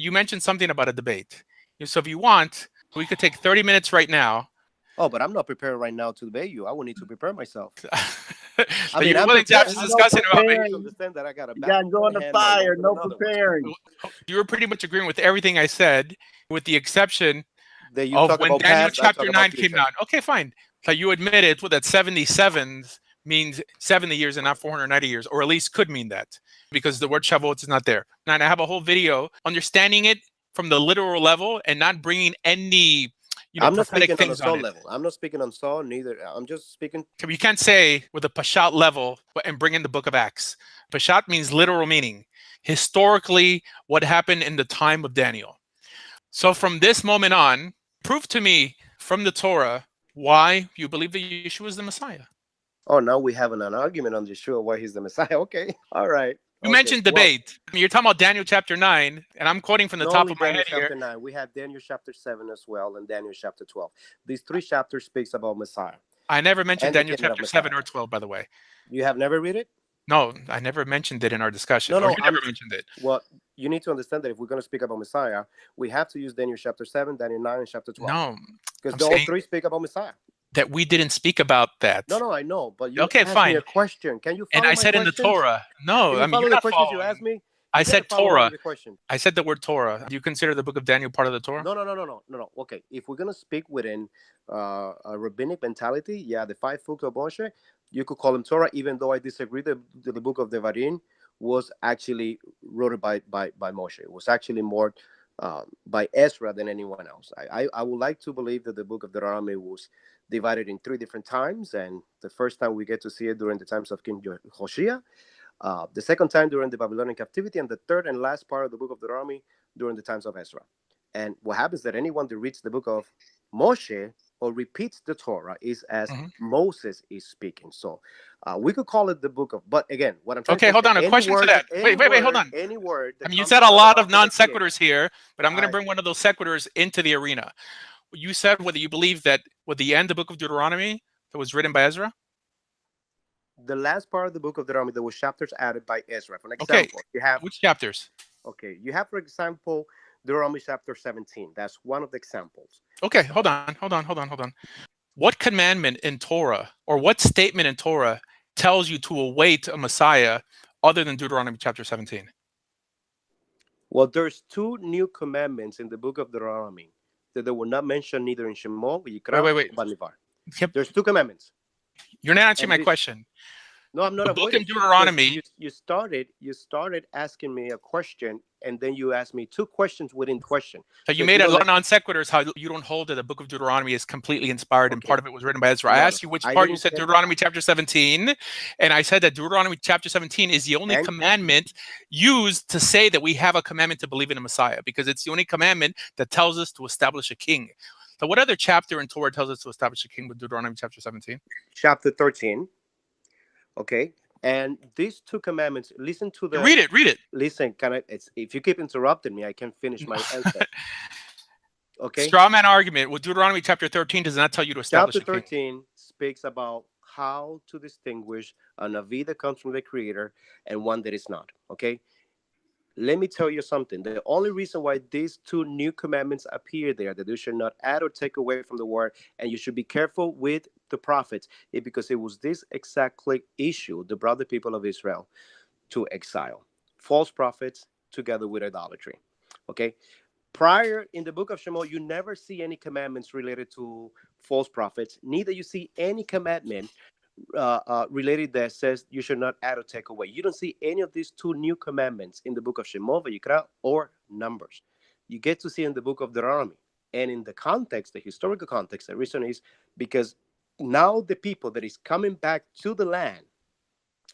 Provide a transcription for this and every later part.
you mentioned something about a debate. So if you want, we could take 30 minutes right now. Oh, but I'm not prepared right now to debate you. I will need to prepare myself. I That mean, you're I'm willing to have prepared. this Ain't no discussion about me. You need to preparing. understand that I got a You got to bat in go in one the hand, my fire. left in No another one. preparing. You were pretty much agreeing with everything I said, with the exception That you of talk when about Daniel past, I talk chapter about 9 came future. out. Okay, fine. So you admitted that 77 means 70 years and not 490 years, or at least could mean that, because the word Shavuot is not there. Now, and I have a whole video understanding it from the literal level and not bringing any, I'm not prophetic speaking on a things on soul it. level. I'm not speaking on soul neither. I'm just speaking. So you can't say with a Pashat level and bring in the book of Acts. Pashat means literal meaning. Historically, what happened in the time of Daniel. So from this moment on, prove to me from the Torah why you believe that Yeshua is the Messiah. Oh, now we have an argument on Yeshua why he's the Messiah. Okay, all right. You Okay. mentioned Well, debate. You're talking about Daniel chapter 9, and I'm quoting from the not top only of my Daniel head here. chapter 9, we have Daniel chapter 7 as well, and Daniel chapter 12. These three chapters speaks about Messiah I never mentioned and the Daniel kingdom of chapter 7 Messiah. or 12, by the way. You have never read it? No, I never mentioned it in our discussion. No, Or no. you never mentioned it. Well, you need to understand that if we're going to speak about Messiah, we have to use Daniel chapter 7, Daniel 9, and chapter 12. No, Because I'm all saying three speak about Messiah. that we didn't speak about that. No, I know, but you Okay, asked me fine. a question. Can you And follow I my said in the questions? Torah. No, Can you follow you're the not questions you following. asked me? I You gotta said follow along Torah. with the question. I said the word Torah. Do you consider the book of Daniel part of the Torah? No. Okay, if we're gonna speak within a rabbinic mentality, yeah, the five books of Moshe, you could call them Torah, even though I disagree. The book of Devarim was actually wrote by Moshe. It was actually more by Ezra than anyone else. I would like to believe that the book of Deuteronomy was divided in three different times, and the first time we get to see it during the times of King Hoshea, the second time during the Babylonian captivity, and the third and last part of the book of Deuteronomy during the times of Ezra. And what happens is that anyone that reads the book of Moshe or repeats the Torah is as Mhm. Moses is speaking. So we could call it the book of. But again, what I'm trying to Okay, say is hold that on. A question to that. Wait, hold on. any word that You comes said a out of the lot of mouth of non the Creator. sequiturs here, but I'm going to I bring one of those sequiturs into the arena. You said whether you believe that with the end of the book of Deuteronomy that was written by Ezra. the last part of the book of Deuteronomy, there was chapters added by Ezra. For Okay, example, you have which chapters? for example, Deuteronomy chapter 17. That's one of the examples. Okay, hold on. What commandment in Torah or what statement in Torah tells you to await a Messiah other than Deuteronomy chapter 17? Well, there's two new commandments in the book of Deuteronomy that they were not mentioned neither in Shemot, Yikra, Wait. or Bamidbar. Yep. There's two commandments. You're not answering And my this, question. no, I'm not The book avoiding in because Deuteronomy. you started asking me a question, and then you asked me two questions within question. So you made a lot of non sequiturs how you don't hold that the book of Deuteronomy is completely inspired and part of it was written by Ezra. I asked you which part. You said Deuteronomy chapter 17, and I said that Deuteronomy chapter 17 is the only commandment used to say that we have a commandment to believe in a Messiah, because it's the only commandment that tells us to establish a king. So what other chapter in Torah tells us to establish a king with Deuteronomy chapter 17? Chapter 13. Okay. And these two commandments, listen to the... Read it. Listen, if you keep interrupting me, I can't finish my answer. Okay. Straw man argument. Well, Deuteronomy chapter 13 does not tell you to establish Chapter a king. 13 speaks about how to distinguish a Navi that comes from the Creator and one that is not. Okay. Let me tell you something. The only reason why these two new commandments appear there, that you should not add or take away from the word, and you should be careful with the prophets, is because it was this exactly issue that brought the people of Israel to exile. False prophets together with idolatry. Okay. Prior in the book of Shemot, you never see any commandments related to false prophets. Neither you see any commandment related that says you should not add or take away. You don't see any of these two new commandments in the book of Shemot, Vayikra, or Numbers. You get to see in the book of Deuteronomy. And in the context, the historical context, the reason is because now the people that is coming back to the land,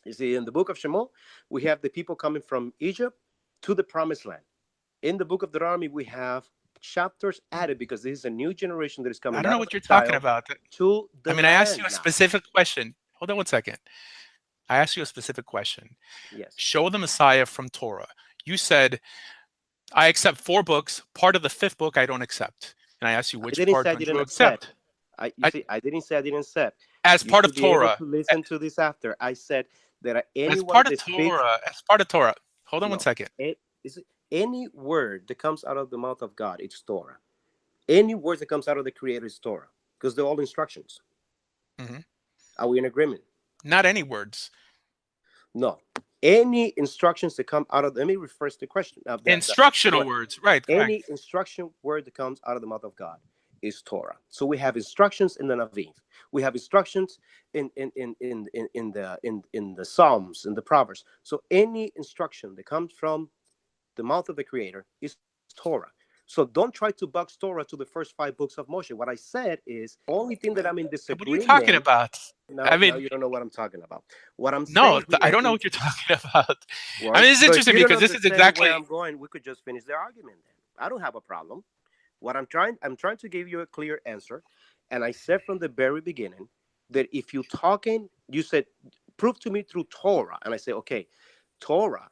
you see, in the book of Shemot, we have the people coming from Egypt to the promised land. In the book of Deuteronomy, we have chapters added because this is a new generation that is coming. I don't know what you're talking about. I asked you a specific question. Hold on 1 second. I asked you a specific question. Yes. Show the Messiah from Torah. You said, I accept 4 books. Part of the 5th book I don't accept. And I asked you which part don't you accept? I didn't say I didn't accept. As part of Torah. To listen to this after. I said that anyone as part of Torah. Hold on 1 second. Any word that comes out of the mouth of God, it's Torah. Any words that comes out of the Creator is Torah, because they're all instructions. Mm-hmm. Are we in agreement? Not any words. No. Any instructions that come out of, let me rephrase the question. Instructional words, right? Correct. Any instruction word that comes out of the mouth of God is Torah. So we have instructions in the Navi. We have instructions in the Psalms, in the Proverbs. So any instruction that comes from the mouth of the Creator is Torah. So don't try to box Torah to the first 5 books of Moshe. What I said is, only thing that I'm in What are you talking disagreement. about? Now, I now mean, you don't know what I'm talking about. What I'm no, saying here I don't know is, what you're talking about. I well, mean, it's so if interesting you don't because this is understand exactly. where I'm going, we could just finish the argument then. I don't have a problem. What I'm trying to give you a clear answer. And I said from the very beginning that if you're talking, you said, prove to me through Torah. And I say, okay, Torah,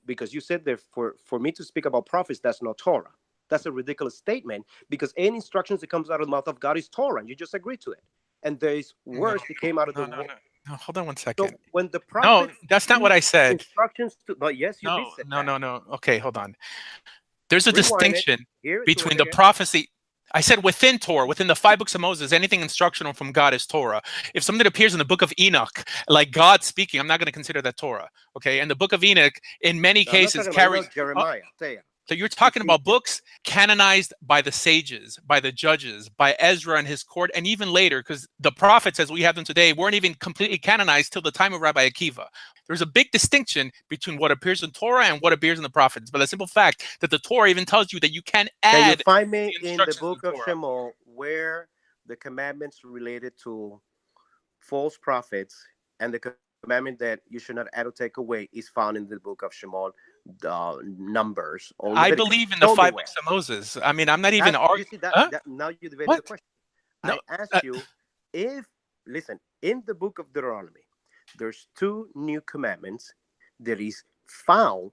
because you said that for me to speak about prophets, that's not Torah. That's a ridiculous statement, because any instructions that comes out of the mouth of God is Torah, and you just agreed to it. And there's No, words that came out of the no. Hold on one So second. when the No, prophets that's not what speak I said. instructions to, but yes, you did say that. No. Okay, hold on. There's a Rewind it, distinction hear it to between it the again. prophecy. I said within Torah, within the 5 books of Moses, anything instructional from God is Torah. If something appears in the book of Enoch, like God speaking, I'm not going to consider that Torah. Okay, and the book of Enoch, in many No, I'm not cases, talking about carries. Jeremiah. Tell you. So you're talking about books canonized by the sages, by the judges, by Ezra and his court, and even later, because the prophets, as we have them today, weren't even completely canonized till the time of Rabbi Akiva. There's a big distinction between what appears in Torah and what appears in the prophets. But the simple fact that the Torah even tells you that you can Can you add find me the in the instructions in book the of Torah. Shemot where the commandments related to false prophets and the commandment that you should not add or take away is found in the book of Shemot, Numbers, or I Leviticus? believe in the Show me five where. books of Moses. I mean, I'm not even You arguing. see Huh? that now you debated the What? question. No. I asked you if, listen, in the book of Deuteronomy, there's 2 new commandments that is found,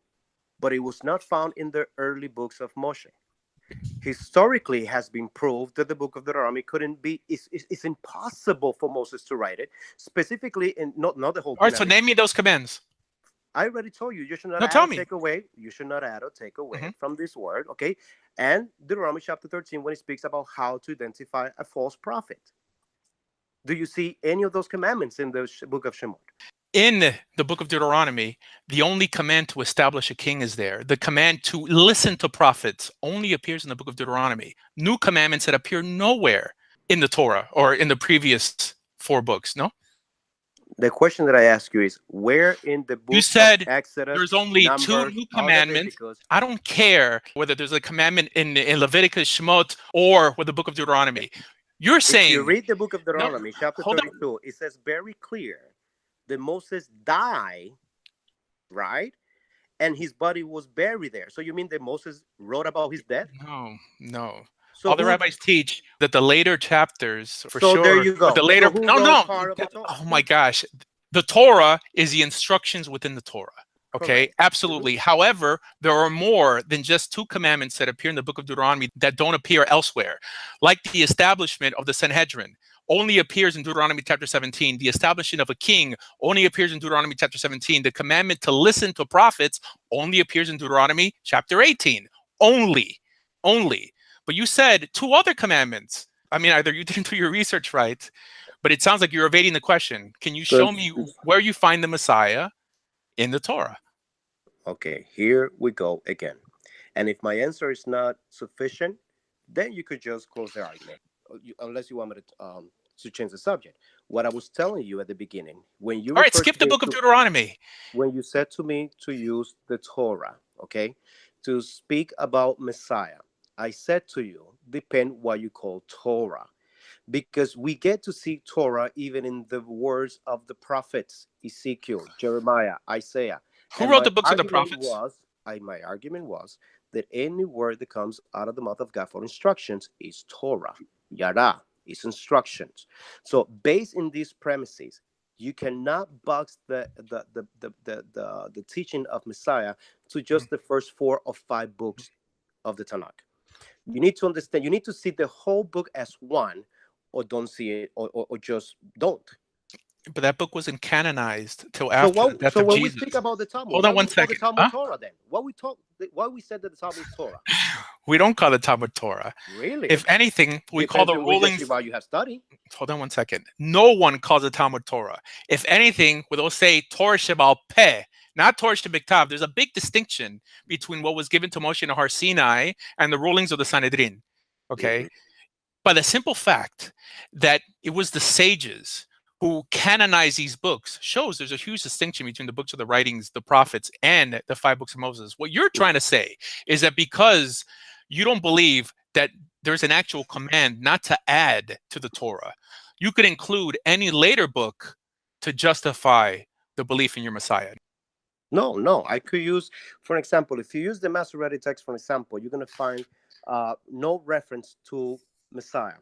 but it was not found in the early books of Moshe. Historically, it has been proved that the book of Deuteronomy couldn't be, it's impossible for Moses to write it, specifically in not the whole All right. So Pentateuch. name me those commands. I already told you, you should not No, add tell or me. take away. You should not add or take away Mm-hmm. from this word, okay? And Deuteronomy chapter 13, when it speaks about how to identify a false prophet. Do you see any of those commandments in the book of Shemot? In the book of Deuteronomy, the only command to establish a king is there. The command to listen to prophets only appears in the book of Deuteronomy. New commandments that appear nowhere in the Torah or in the previous 4 books. No? The question that I ask you is, where in the You book of said Exodus, there's only 2 Numbers, new or commandments. Leviticus? I don't care whether there's a commandment in Leviticus, Shemot, or with the book of Deuteronomy. You're If you saying, read the book of no, Deuteronomy, chapter hold on. 32, it says very clear that Moses died, right? And his body was buried there. So you mean that Moses wrote about his death? No. So All the who? rabbis teach that the later chapters, for So there sure, you or go. the So later, who wrote no. part of the Torah? Oh my gosh. The Torah is the instructions within the Torah. Okay, Correct. absolutely. However, there are more than just 2 commandments that appear in the book of Deuteronomy that don't appear elsewhere. Like the establishment of the Sanhedrin only appears in Deuteronomy chapter 17. The establishment of a king only appears in Deuteronomy chapter 17. The commandment to listen to prophets only appears in Deuteronomy chapter 18. Only. But you said 2 other commandments. I mean, either you didn't do your research right, but it sounds like you're evading the question. Can you show me where you find the Messiah in the Torah? Okay, here we go again. And if my answer is not sufficient, then you could just close the argument, unless you want me to change the subject. What I was telling you at the beginning, when you All right, referred skip to the me book of Deuteronomy. when you said to me to use the Torah, okay, to speak about Messiah, I said to you, depend what you call Torah, because we get to see Torah even in the words of the prophets, Ezekiel, Jeremiah, Isaiah. Who And wrote the books of the prophets? my argument was that any word that comes out of the mouth of God for instructions is Torah. Yada is instructions. So based in these premises, you cannot box the teaching of Messiah to just the first 4 or 5 books of the Tanakh. You need to understand, you need to see the whole book as one, or don't see it, or just don't. But that book wasn't canonized till So after the what? death So of when we speak Jesus. about the Talmud, Hold why on we one call the second. Talmud Huh? Torah then? Why we talk? Why we said that the Talmud is Torah? We don't call the Talmud Torah. Really? If anything, we call Depends the on which rulings. yeshiva you have studied. Hold on one second. No one calls the Talmud Torah. If anything, they'll say Torah Shebal Peh, not Torah Shebiktav. There's a big distinction between what was given to Moshe in Har Sinai and the rulings of the Sanhedrin. Okay? By the simple fact that it was the sages who canonized these books shows there's a huge distinction between the books of the writings, the prophets, and the 5 books of Moses. What you're trying to say is that because you don't believe that there's an actual command not to add to the Torah, you could include any later book to justify the belief in your Messiah. No. I could use, for example, if you use the Masoretic text, for example, you're going to find no reference to Messiah.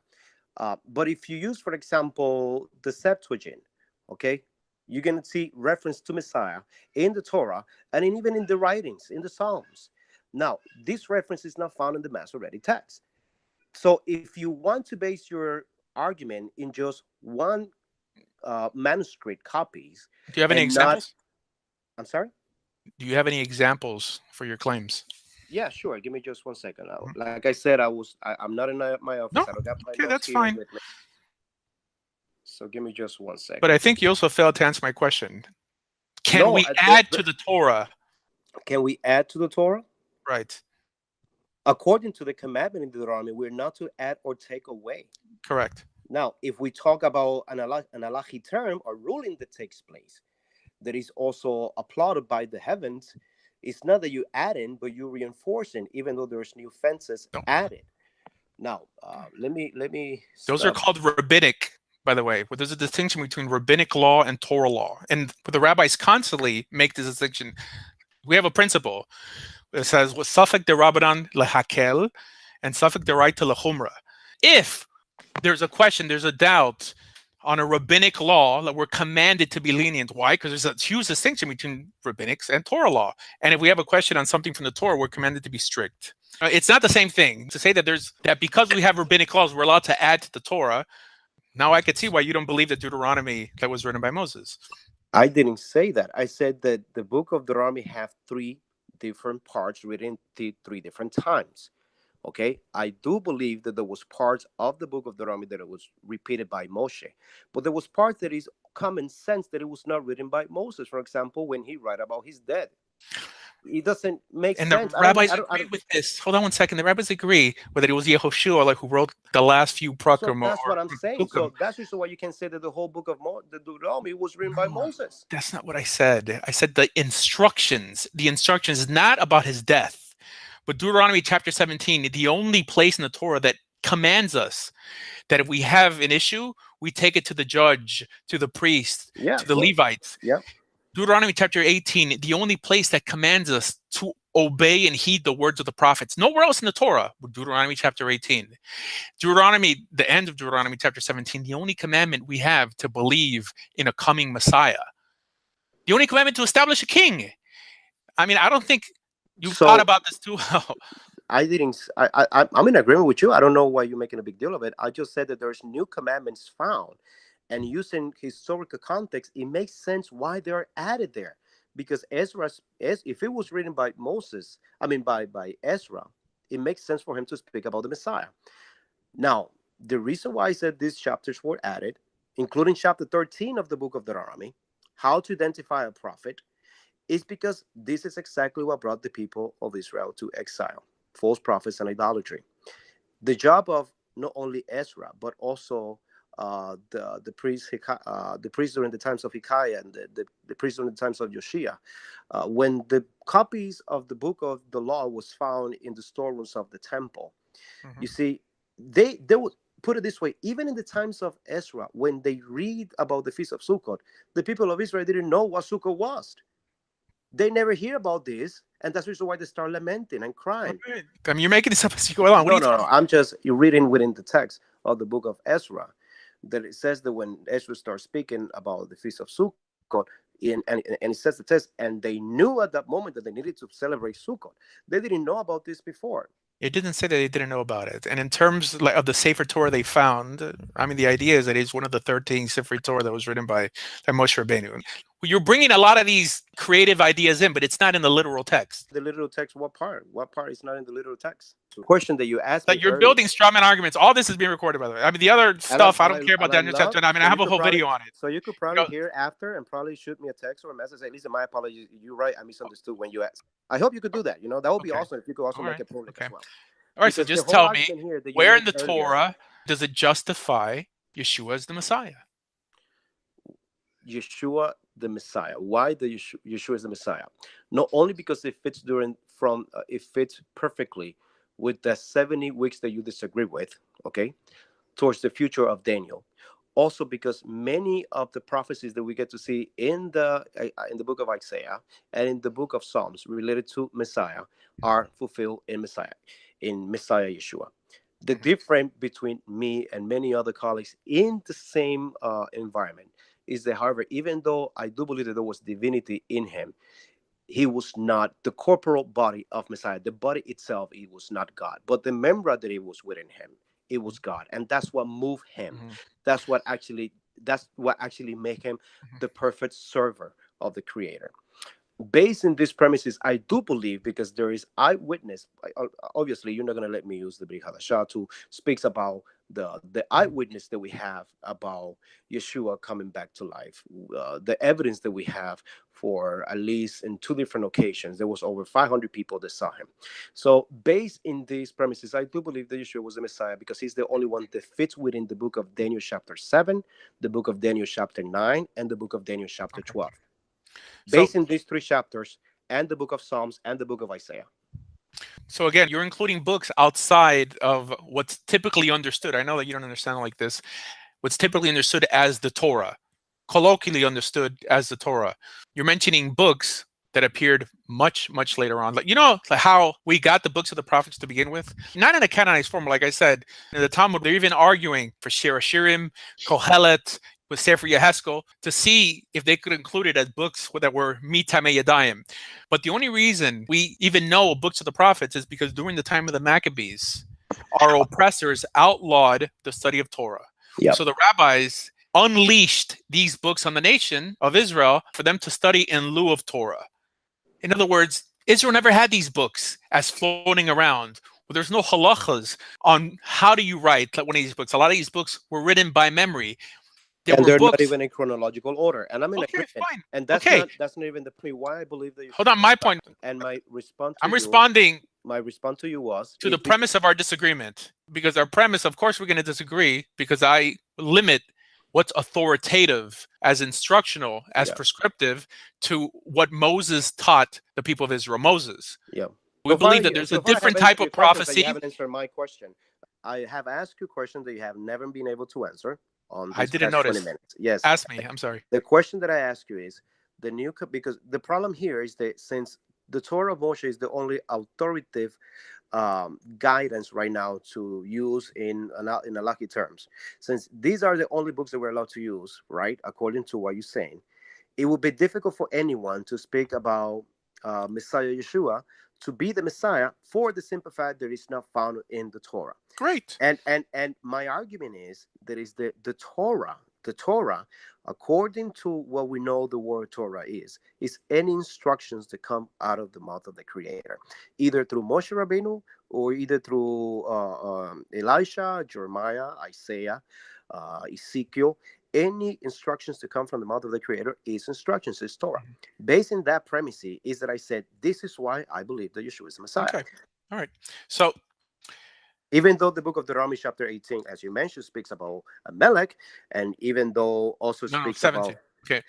But if you use, for example, the Septuagint, okay, you're going to see reference to Messiah in the Torah and even in the writings, in the Psalms. Now, this reference is not found in the Masoretic text. So if you want to base your argument in just one manuscript copies Do you have any and not, examples? I'm sorry? Do you have any examples for your claims? Yeah, sure. Give me just 1 second. Mhm. Like I said, I'm not in my office. No? I don't got my Okay, notes that's here fine. with me. So give me just one But second. I think you also failed to answer my question. Can No, we add to the Torah? can we add to the Torah? Right. According to the commandment in Deuteronomy, we're not to add or take away. Correct. Now, if we talk about an halachic term or ruling that takes place, that is also applauded by the heavens, it's not that you add in, but you reinforcing, even though there's new fences No. added. Now, let me Those are stop. called rabbinic, by the way. But there's a distinction between rabbinic law and Torah law. And the rabbis constantly make this distinction. We have a principle that says, Safek de Rabbanan lehakel and Safek de right to lechumra. If there's a question, there's a doubt on a rabbinic law that we're commanded to be lenient. Why? Because there's a huge distinction between rabbinics and Torah law. And if we have a question on something from the Torah, we're commanded to be strict. It's not the same thing to say that because we have rabbinic laws, we're allowed to add to the Torah. Now I could see why you don't believe the Deuteronomy that was written by Moses. I didn't say that. I said that the book of Deuteronomy have three different parts written three different times. Okay, I do believe that there was parts of the book of Deuteronomy that it was repeated by Moshe, but there was parts that is common sense that it was not written by Moses. For example, when he write about his death, it doesn't make And the sense. rabbis agree with this. Hold on one second. The rabbis agree whether it was Yehoshua like who wrote the last few So prakim that's or what I'm saying. Psukim. So that's the reason why you can say that the whole book of the Deuteronomy was written by No, Moses. that's not what I said. I said the instructions. The instructions is not about his death. But Deuteronomy chapter 17, the only place in the Torah that commands us that if we have an issue, we take it to the judge, to the priest, Yeah, to of the course. Levites. Yeah. Deuteronomy chapter 18, the only place that commands us to obey and heed the words of the prophets. Nowhere else in the Torah, but Deuteronomy chapter 18. Deuteronomy, the end of Deuteronomy chapter 17, the only commandment we have to believe in a coming Messiah. The only commandment to establish a king. I mean, I don't think you've thought about this too well. I didn't. I'm in agreement with you. I don't know why you're making a big deal of it. I just said that there's new commandments found, and using historical context, it makes sense why they're added there. Because if it was written by Moses, I mean by Ezra, it makes sense for him to speak about the Messiah. Now, the reason why I said these chapters were added, including chapter 13 of the book of Deuteronomy, how to identify a prophet, is because this is exactly what brought the people of Israel to exile: false prophets and idolatry. The job of not only Ezra but also the priest the priest during the times of Hilkiah and the priest during the times of Josiah, when the copies of the book of the law was found in the storerooms of the temple. Mm-hmm. You see, they would put it this way: even in the times of Ezra, when they read about the feast of Sukkot, the people of Israel didn't know what Sukkot was. They never hear about this, and that's the reason why they start lamenting and crying. Right. I mean, you're making this up as you go along. No. I'm just reading within the text of the book of Ezra that it says that when Ezra starts speaking about the feast of Sukkot, and it says the text, and they knew at that moment that they needed to celebrate Sukkot. They didn't know about this before. It didn't say that they didn't know about it. And in terms of the Sefer Torah they found, I mean, the idea is that it's one of the 13 Sefer Torah that was written by Moshe Rabbeinu. You're bringing a lot of these creative ideas in, but it's not in the literal text. The literal text, what part? What part is not in the literal text? The question that you asked me you're earlier. Building strawman arguments. All this is being recorded, by the way. I mean, the other stuff, I don't care about Daniel chapter 9. I mean, I have a whole video on it. So you could probably hear after and probably shoot me a text or a message. At least my apologies. You're right. I misunderstood when you asked. I hope you could do that. That would be awesome if you could also make it public as well. All right, so just tell me, where in the Torah does it justify Yeshua as the Messiah? Yeshua the Messiah. Why the Yeshua is the Messiah? Not only because it fits it fits perfectly with the 70 weeks that you disagree with, okay, towards the future of Daniel. Also because many of the prophecies that we get to see in the book of Isaiah and in the book of Psalms related to Messiah are fulfilled in Messiah Yeshua. The difference between me and many other colleagues in the same environment is that, however, even though I do believe that there was divinity in him, he was not the corporal body of Messiah. The body itself, it was not God. But the member that it was within him, it was God. And that's what moved him. That's what actually made him the perfect server of the Creator. Based in these premises, I do believe, because there is eyewitness. Obviously, you're not going to let me use the Brit Hadashah to speaks about the eyewitness that we have about Yeshua coming back to life. The evidence that we have for at least in 2 different occasions, there was over 500 people that saw him. So based in these premises, I do believe that Yeshua was the Messiah because he's the only one that fits within the book of Daniel chapter 7, the book of Daniel chapter 9, and the book of Daniel chapter 12. Based in these 3 chapters and the book of Psalms and the book of Isaiah. So again, you're including books outside of what's typically understood. I know that you don't understand like this. What's typically understood as the Torah, colloquially understood as the Torah. You're mentioning books that appeared much, much later on. Like, how we got the books of the prophets to begin with? Not in a canonized form. Like I said, in the Talmud, they're even arguing for Shir Hashirim, Kohelet, with Sefer Yeheskel to see if they could include it as books that were Mitamei Yadayim. But the only reason we even know books of the prophets is because during the time of the Maccabees, our oppressors outlawed the study of Torah. Yep. So the rabbis unleashed these books on the nation of Israel for them to study in lieu of Torah. In other words, Israel never had these books as floating around. Well, there's no halachas on how do you write one of these books. A lot of these books were written by memory. And they're not even in chronological order. And I'm in agreement. Fine. And that's not even the point why I believe that you hold on, my point. And my response to I'm responding. My response to you was to the premise of our disagreement. Because our premise, of course, we're going to disagree because I limit what's authoritative as instructional, as prescriptive to what Moses taught the people of Israel. Moses. Yeah. We believe that there's a different type of prophecy. You haven't answered my question. I have asked you questions that you have never been able to answer. I didn't notice. 20 minutes. Yes. Ask me. I'm sorry. The question that I ask you is because the problem here is that since the Torah of Moshe is the only authoritative guidance right now to use in halakhic terms, since these are the only books that we're allowed to use, right? According to what you're saying, it would be difficult for anyone to speak about Messiah Yeshua to be the Messiah for the simple fact that it's not found in the Torah. Great. And my argument is that is the Torah, according to what we know the word Torah is any instructions that come out of the mouth of the Creator, either through Moshe Rabbeinu or either through Elisha, Jeremiah, Isaiah, Ezekiel. Any instructions to come from the mouth of the Creator is instructions, is Torah. Based on that premise is that I said, this is why I believe that Yeshua is the Messiah. Okay. All right. So, even though the book of Deuteronomy chapter 18, as you mentioned, speaks about Amalek, and even though also speaks 17. about... Okay.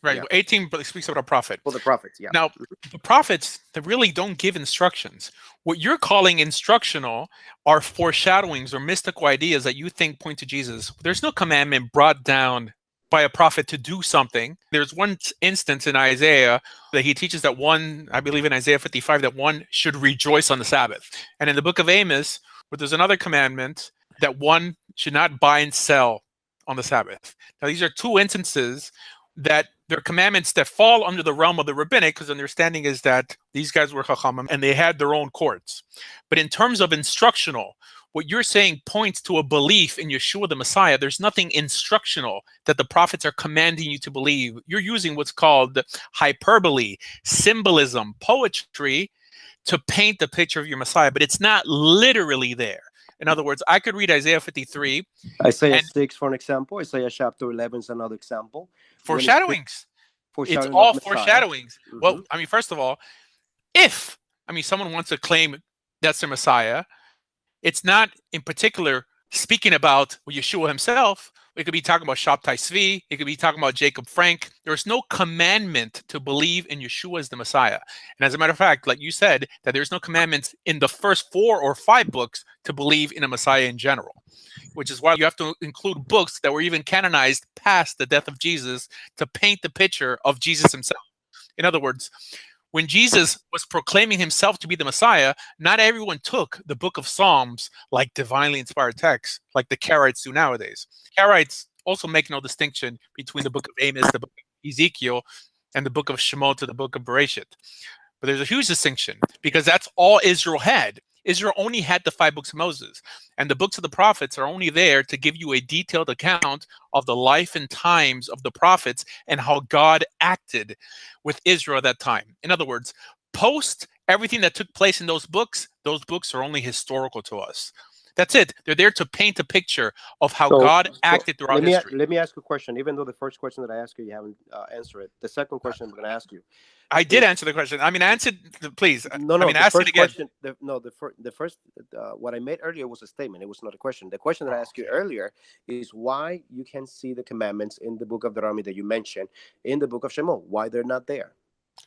Right. Yeah. 18 speaks about a prophet. Well, the prophets, yeah. Now, the prophets, they really don't give instructions. What you're calling instructional are foreshadowings or mystical ideas that you think point to Jesus. There's no commandment brought down by a prophet to do something. There's one instance in Isaiah that he teaches that one, I believe in Isaiah 55, that one should rejoice on the Sabbath. And in the book of Amos, where there's another commandment that one should not buy and sell on the Sabbath. Now, these are 2 instances that There are commandments that fall under the realm of the rabbinic, because understanding is that these guys were chachamim and they had their own courts. But in terms of instructional, what you're saying points to a belief in Yeshua the Messiah. There's nothing instructional that the prophets are commanding you to believe. You're using what's called hyperbole, symbolism, poetry to paint the picture of your Messiah, but it's not literally there. In other words, I could read Isaiah 53. Isaiah 6, for an example. Isaiah chapter 11 is another example. Foreshadowings. It's all foreshadowings. Well, I mean, first of all, if, I mean, someone wants to claim that's their Messiah, it's not in particular speaking about Yeshua himself. It could be talking about Shabtai Tzvi. It could be talking about Jacob Frank. There's no commandment to believe in Yeshua as the Messiah. And as a matter of fact, like you said, that there's no commandments in the first 4 or 5 books to believe in a Messiah in general, which is why you have to include books that were even canonized past the death of Jesus to paint the picture of Jesus himself. In other words, when Jesus was proclaiming himself to be the Messiah, not everyone took the book of Psalms like divinely inspired texts, like the Karaites do nowadays. Karaites also make no distinction between the book of Amos, the book of Ezekiel, and the book of Shemot to the book of Bereshit. But there's a huge distinction because that's all Israel had. Israel only had the 5 books of Moses, and the books of the prophets are only there to give you a detailed account of the life and times of the prophets and how God acted with Israel at that time. In other words, post everything that took place in those books are only historical to us. That's it. They're there to paint a picture of how God acted throughout history. Let me ask you a question. Even though the first question that I asked you haven't answered it. The second question I'm going to ask you. I did answer the question. I mean, answer, please. No. I mean, ask it again. The first, what I made earlier was a statement. It was not a question. The question that I asked you earlier is why you can see the commandments in the book of Deuteronomy that you mentioned in the book of Shemot. Why they're not there?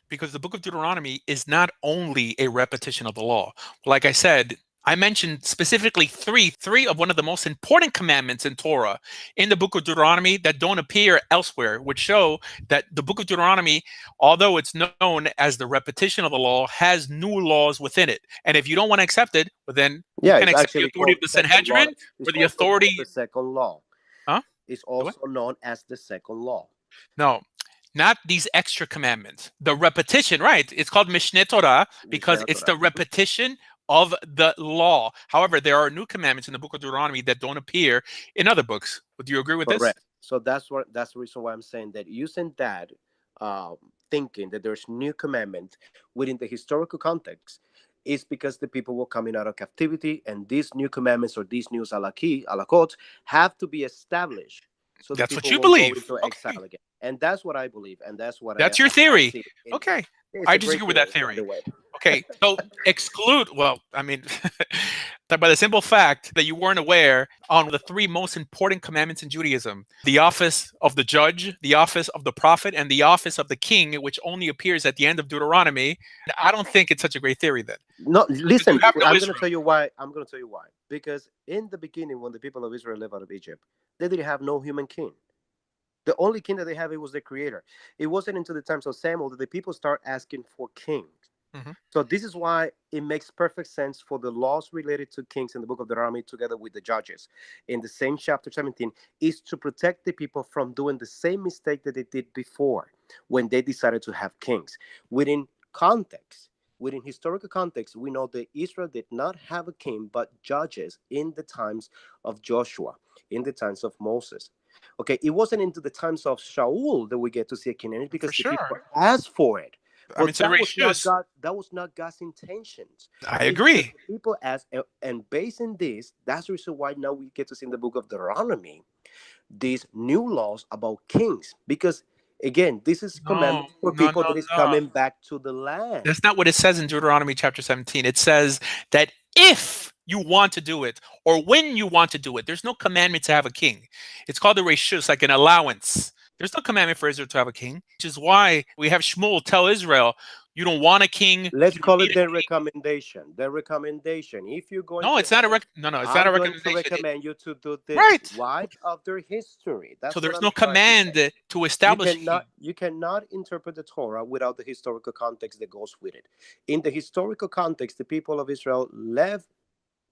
Because the book of Deuteronomy is not only a repetition of the law. Like I said, I mentioned specifically three of one of the most important commandments in Torah in the book of Deuteronomy that don't appear elsewhere, which show that the book of Deuteronomy, although it's known as the repetition of the law, has new laws within it. And if you don't want to accept it, well, then you can accept the authority of the Sanhedrin or the authority. The second law. Huh? It's also known as the second law. No. Not these extra commandments. The repetition, right? It's called Mishneh Torah because it's the repetition of the law. However, there are new commandments in the book of Deuteronomy that don't appear in other books. Would you agree with this? So that's the reason why I'm saying that using that thinking that there's new commandment within the historical context is because the people were coming out of captivity, and these new commandments or these new halakot have to be established. So that's what you believe. Into exile again. And that's what I believe, and that's your theory. Okay, I disagree with that theory. Okay, so exclude. Well, I mean, by the simple fact that you weren't aware on the 3 most important commandments in Judaism: the office of the judge, the office of the prophet, and the office of the king, which only appears at the end of Deuteronomy. I don't think it's such a great theory. Then no, listen. I'm going to tell you why. Because in the beginning, when the people of Israel left out of Egypt, they didn't have no human king. The only king that they have, it was the creator. It wasn't until the times of Samuel that the people start asking for kings. So this is why it makes perfect sense for the laws related to kings in the book of Deuteronomy together with the judges in the same chapter 17 is to protect the people from doing the same mistake that they did before when they decided to have kings. Within historical context, we know that Israel did not have a king but judges in the times of Joshua, in the times of Moses. Okay, it wasn't into the times of Shaul that we get to see a king, because the people asked for it. But that was not God's intentions. I agree. People asked, and based on this, that's the reason why now we get to see in the book of Deuteronomy these new laws about kings. Because again, this is commandment for people that is coming back to the land. That's not what it says in Deuteronomy chapter 17. It says that if you want to do it or when you want to do it, there's no commandment to have a king. It's called the reshus, like an allowance. There's no commandment for Israel to have a king, which is why we have Shmuel tell Israel, you don't want a king. Let's call it the recommendation. The recommendation. If you're going, it's not a it's not a recommendation. To recommend you to do this. Right. Why? Of their history. So there's no command to establish. You cannot interpret the Torah without the historical context that goes with it. In the historical context, the people of Israel left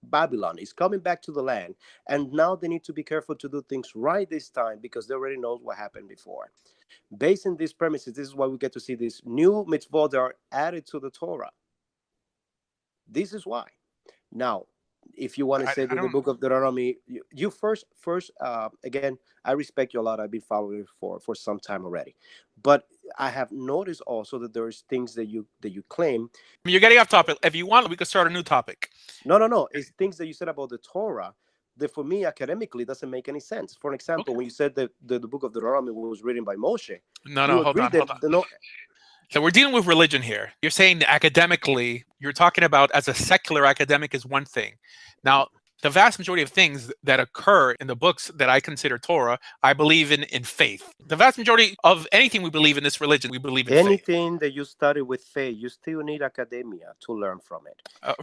Babylon, is coming back to the land, and now they need to be careful to do things right this time because they already know what happened before. Based on these premises, this is why we get to see these new mitzvot that are added to the Torah. This is why. Now, if you want to say I that the don't. book of Deuteronomy, you first again, I respect you a lot. I've been following you for some time already, but I have noticed also that there's things that you claim. You're getting off topic. If you want, we could start a new topic. No. It's things that you said about the Torah that for me academically doesn't make any sense. For example, Okay. when you said that the book of Deuteronomy was written by Moshe, No, you hold agree on, that hold on. So we're dealing with religion here. You're saying that academically, you're talking about as a secular academic is one thing. Now, the vast majority of things that occur in the books that I consider Torah, I believe in faith. The vast majority of anything we believe in this religion, we believe in faith. anything that you study with faith, you still need academia to learn from it.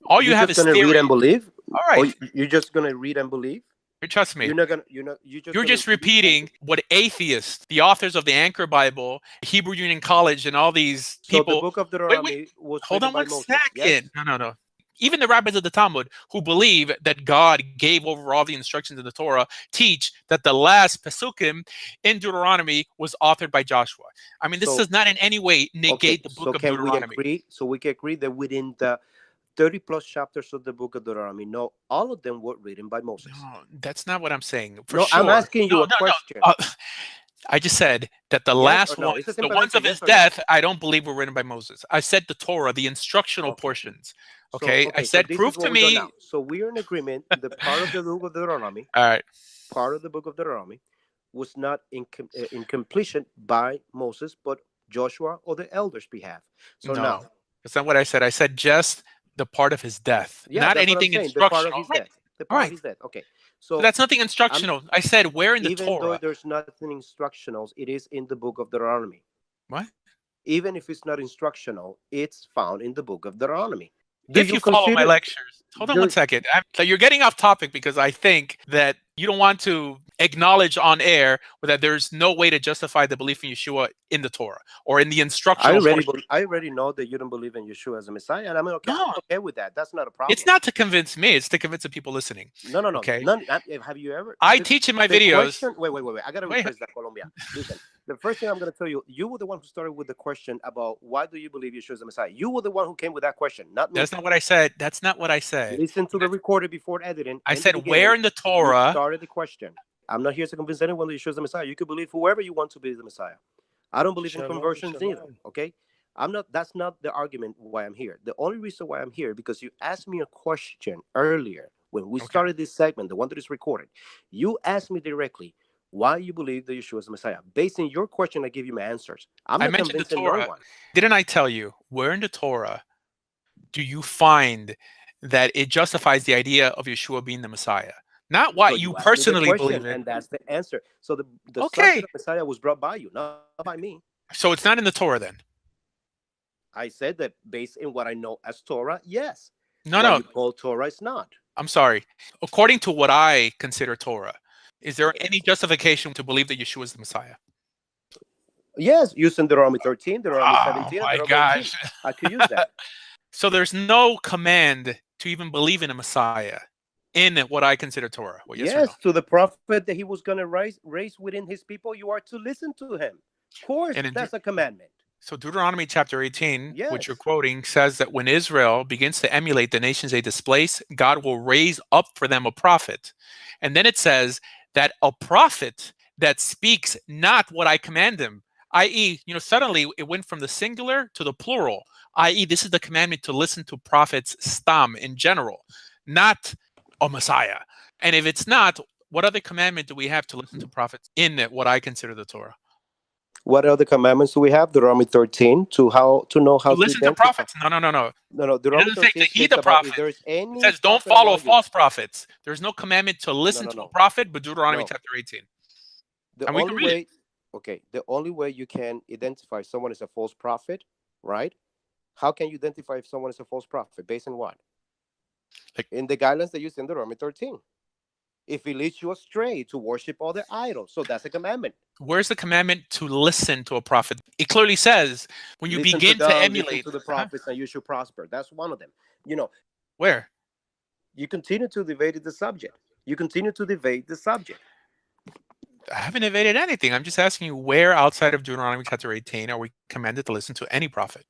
All you have is going to read and believe. All right, you're just going to read and believe. trust me. You're not gonna. You're just repeating what atheists, the authors of the Anchor Bible, Hebrew Union College, and all these people. So the book of Deuteronomy was hold on by one Moses. second. Yes? No. Even the rabbis of the Talmud, who believe that God gave over all the instructions in the Torah, teach that the last Pesukim in Deuteronomy was authored by Joshua. I mean, this does not in any way negate the book of Deuteronomy. We can agree that within the 30 plus chapters of the book of Deuteronomy, no, all of them were written by Moses. No, that's not what I'm saying. For no, sure. I'm asking you a question. I just said that the last ones, the ones of his death, I don't believe were written by Moses. I said the Torah, the instructional portions. Okay? I said, prove to me. So we are in agreement. The part of the book of Deuteronomy, all right, part of the book of Deuteronomy was not in completion by Moses, but Joshua or the elders' behalf. So no, now, that's not what I said. I said just the part of his death, not anything instructional. The part of his death. The part of his death. Okay. So that's nothing instructional. I said where in the Torah. Even though there's nothing instructional, it is in the book of Deuteronomy. What? Even if it's not instructional, it's found in the book of Deuteronomy. If you follow my lectures, hold on one second. You're getting off topic because I think that you don't want to acknowledge on air that there's no way to justify the belief in Yeshua in the Torah or in the instructional portion. I already know that you don't believe in Yeshua as a Messiah, and I'm okay with that. That's not a problem. It's not to convince me; it's to convince the people listening. No. Okay. Have you ever? I teach in my videos. Wait. I gotta rephrase that, Colombia. Listen. The first thing I'm going to tell you, you were the one who started with the question about why do you believe Yeshua is the Messiah? You were the one who came with that question, not me. That's not what I said. That's not what I said. Listen to the recording before editing. I said, where in the Torah? You started the question. I'm not here to convince anyone that Yeshua is the Messiah. You can believe whoever you want to be the Messiah. I don't believe in conversions either, okay? That's not the argument why I'm here. The only reason why I'm here, because you asked me a question earlier when we started this segment, the one that is recorded. You asked me directly, why you believe that Yeshua is the Messiah. Based on your question, I give you my answers. I mentioned the Torah. Didn't I tell you, where in the Torah do you find that it justifies the idea of Yeshua being the Messiah? Not what you personally believe in. And that's the answer. So the subject of Messiah was brought by you, not by me. So it's not in the Torah then? I said that based on what I know as Torah, yes. No. You call Torah is not. I'm sorry. According to what I consider Torah, is there any justification to believe that Yeshua is the Messiah? Yes, using Deuteronomy 13, Deuteronomy 17, my Deuteronomy gosh. 18. I could use that. So there's no command to even believe in a Messiah in what I consider Torah. Well, yes, to the prophet that he was going to raise within his people, you are to listen to him. Of course, that's a commandment. So Deuteronomy chapter 18, which you're quoting, says that when Israel begins to emulate the nations they displace, God will raise up for them a prophet. And then it says that a prophet that speaks not what I command him, i.e., suddenly it went from the singular to the plural, i.e., this is the commandment to listen to prophets stam in general, not a Messiah. And if it's not, what other commandment do we have to listen to prophets in what I consider the Torah? What other commandments do we have? Deuteronomy 13 to know how to listen to prophets. No. Deuteronomy 13 to heed the prophet. It says don't follow false prophets. There's no commandment to listen to a prophet, but Deuteronomy chapter 18. The only way you can identify someone as a false prophet, right? How can you identify if someone is a false prophet? Based on what? In the guidelines that you see in Deuteronomy 13. If he leads you astray to worship other idols. So that's a commandment. Where's the commandment to listen to a prophet? It clearly says when you begin to emulate to the prophets and you should prosper. That's one of them. Where? You continue to debate the subject. You continue to debate the subject. I haven't evaded anything. I'm just asking you, where outside of Deuteronomy chapter 18 are we commanded to listen to any prophet?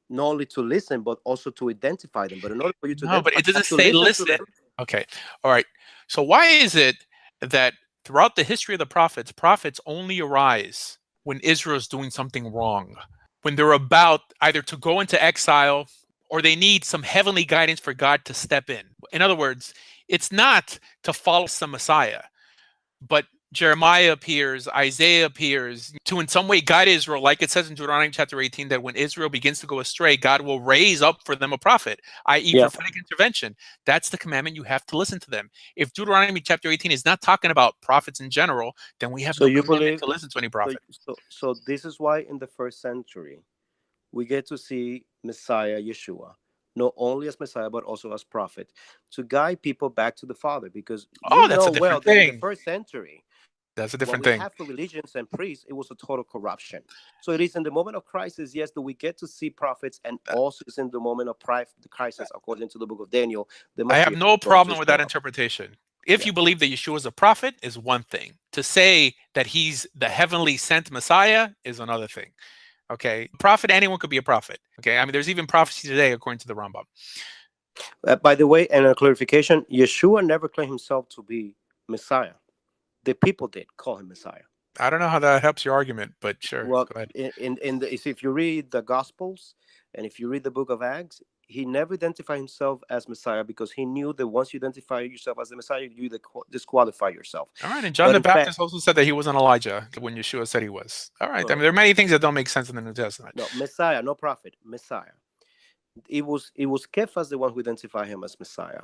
Not only to listen, but also to identify them. But in order for you to No, but identify, it you doesn't have to say listen to listen. them. Okay. All right. So why is it that throughout the history of the prophets only arise when Israel is doing something wrong, when they're about either to go into exile or they need some heavenly guidance for God to step in? In other words, it's not to follow some Messiah, but Jeremiah appears, Isaiah appears to in some way guide Israel, like it says in Deuteronomy chapter 18, that when Israel begins to go astray, God will raise up for them a prophet, i.e. Yeah. prophetic intervention. That's the commandment. You have to listen to them. If Deuteronomy chapter 18 is not talking about prophets in general, then we have So no you commandment believe? to listen to any prophet. So this is why in the first century we get to see Messiah Yeshua, not only as Messiah but also as prophet, to guide people back to the Father. Because you Oh, that's know a well different that in the thing. first century, That's a what different we thing. have for religions and priests, it was a total corruption. So it is in the moment of crisis, yes, that we get to see prophets, and also it's in the moment of the crisis, according to the book of Daniel, the I have Mashiach no is going to problem with show that up. interpretation. If Yeah. you believe that Yeshua is a prophet, is one thing. To say that he's the heavenly sent Messiah is another thing. Okay, prophet, anyone could be a prophet. Okay, I mean, there's even prophecy today according to the Rambam. By the way, and a clarification, Yeshua never claimed himself to be Messiah. The people did call him Messiah. I don't know how that helps your argument, but sure, Well, go ahead. if you read the Gospels and if you read the book of Acts, he never identified himself as Messiah because he knew that once you identify yourself as the Messiah, you disqualify yourself. All right, and John But the in fact, Baptist also said that he wasn't Elijah when Yeshua said he was. All right, I mean, no, there are many things that don't make sense in the New Testament. no, Messiah, no prophet, Messiah. It was Cephas the one who identified him as Messiah.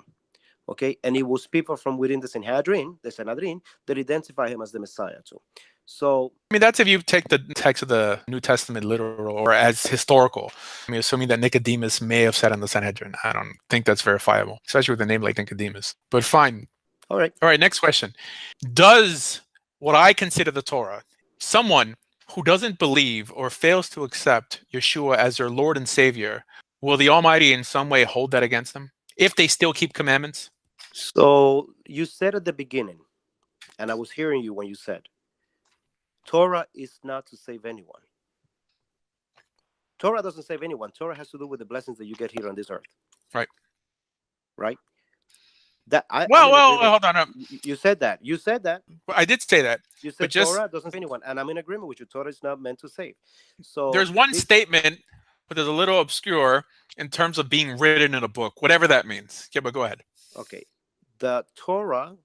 Okay, and it was people from within the Sanhedrin, that identify him as the Messiah too. So I mean, that's if you take the text of the New Testament literal or as historical. I mean, assuming that Nicodemus may have said in the Sanhedrin. I don't think that's verifiable, especially with a name like Nicodemus. But fine. all right. All right, next question. Does what I consider the Torah, someone who doesn't believe or fails to accept Yeshua as their Lord and Savior, will the Almighty in some way hold that against them if they still keep commandments? So you said at the beginning, and I was hearing you when you said, Torah is not to save anyone. Torah doesn't save anyone. Torah has to do with the blessings that you get here on this earth. Right. Right? That I'm Well, in agreement. hold on. You said that. You said that. I did say that. You But said just Torah doesn't save anyone, and I'm in agreement with you. Torah is not meant to save. So there's one statement, but there's a little obscure in terms of being written in a book, whatever that means. Yeah, but go ahead. okay, the Torah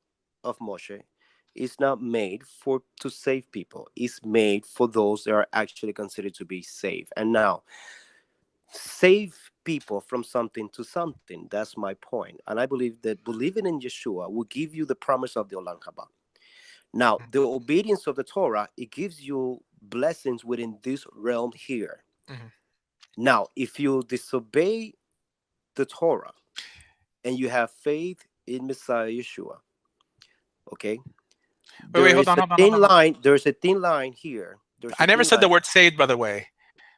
of Moshe is not made to save people. It's made for those that are actually considered to be saved. And now, save people from something to something. That's my point. And I believe that believing in Yeshua will give you the promise of the Olam Haba. Now, the obedience of the Torah, it gives you blessings within this realm here. Mm-hmm. Now, if you disobey the Torah and you have faith in Messiah Yeshua, okay, Wait, hold on. There's a thin line here. I never said the word saved, by the way.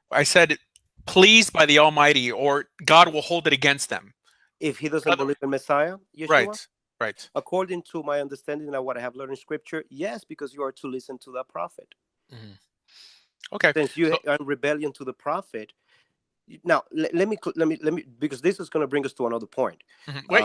I said pleased by the Almighty, or God will hold it against them. If he doesn't believe in Messiah, Yeshua? Right. According to my understanding of what I have learned in Scripture, yes, because you are to listen to the prophet. Mm-hmm. Okay. Since you are in rebellion to the prophet, now let me because this is going to bring us to another point. Mm-hmm. Wait.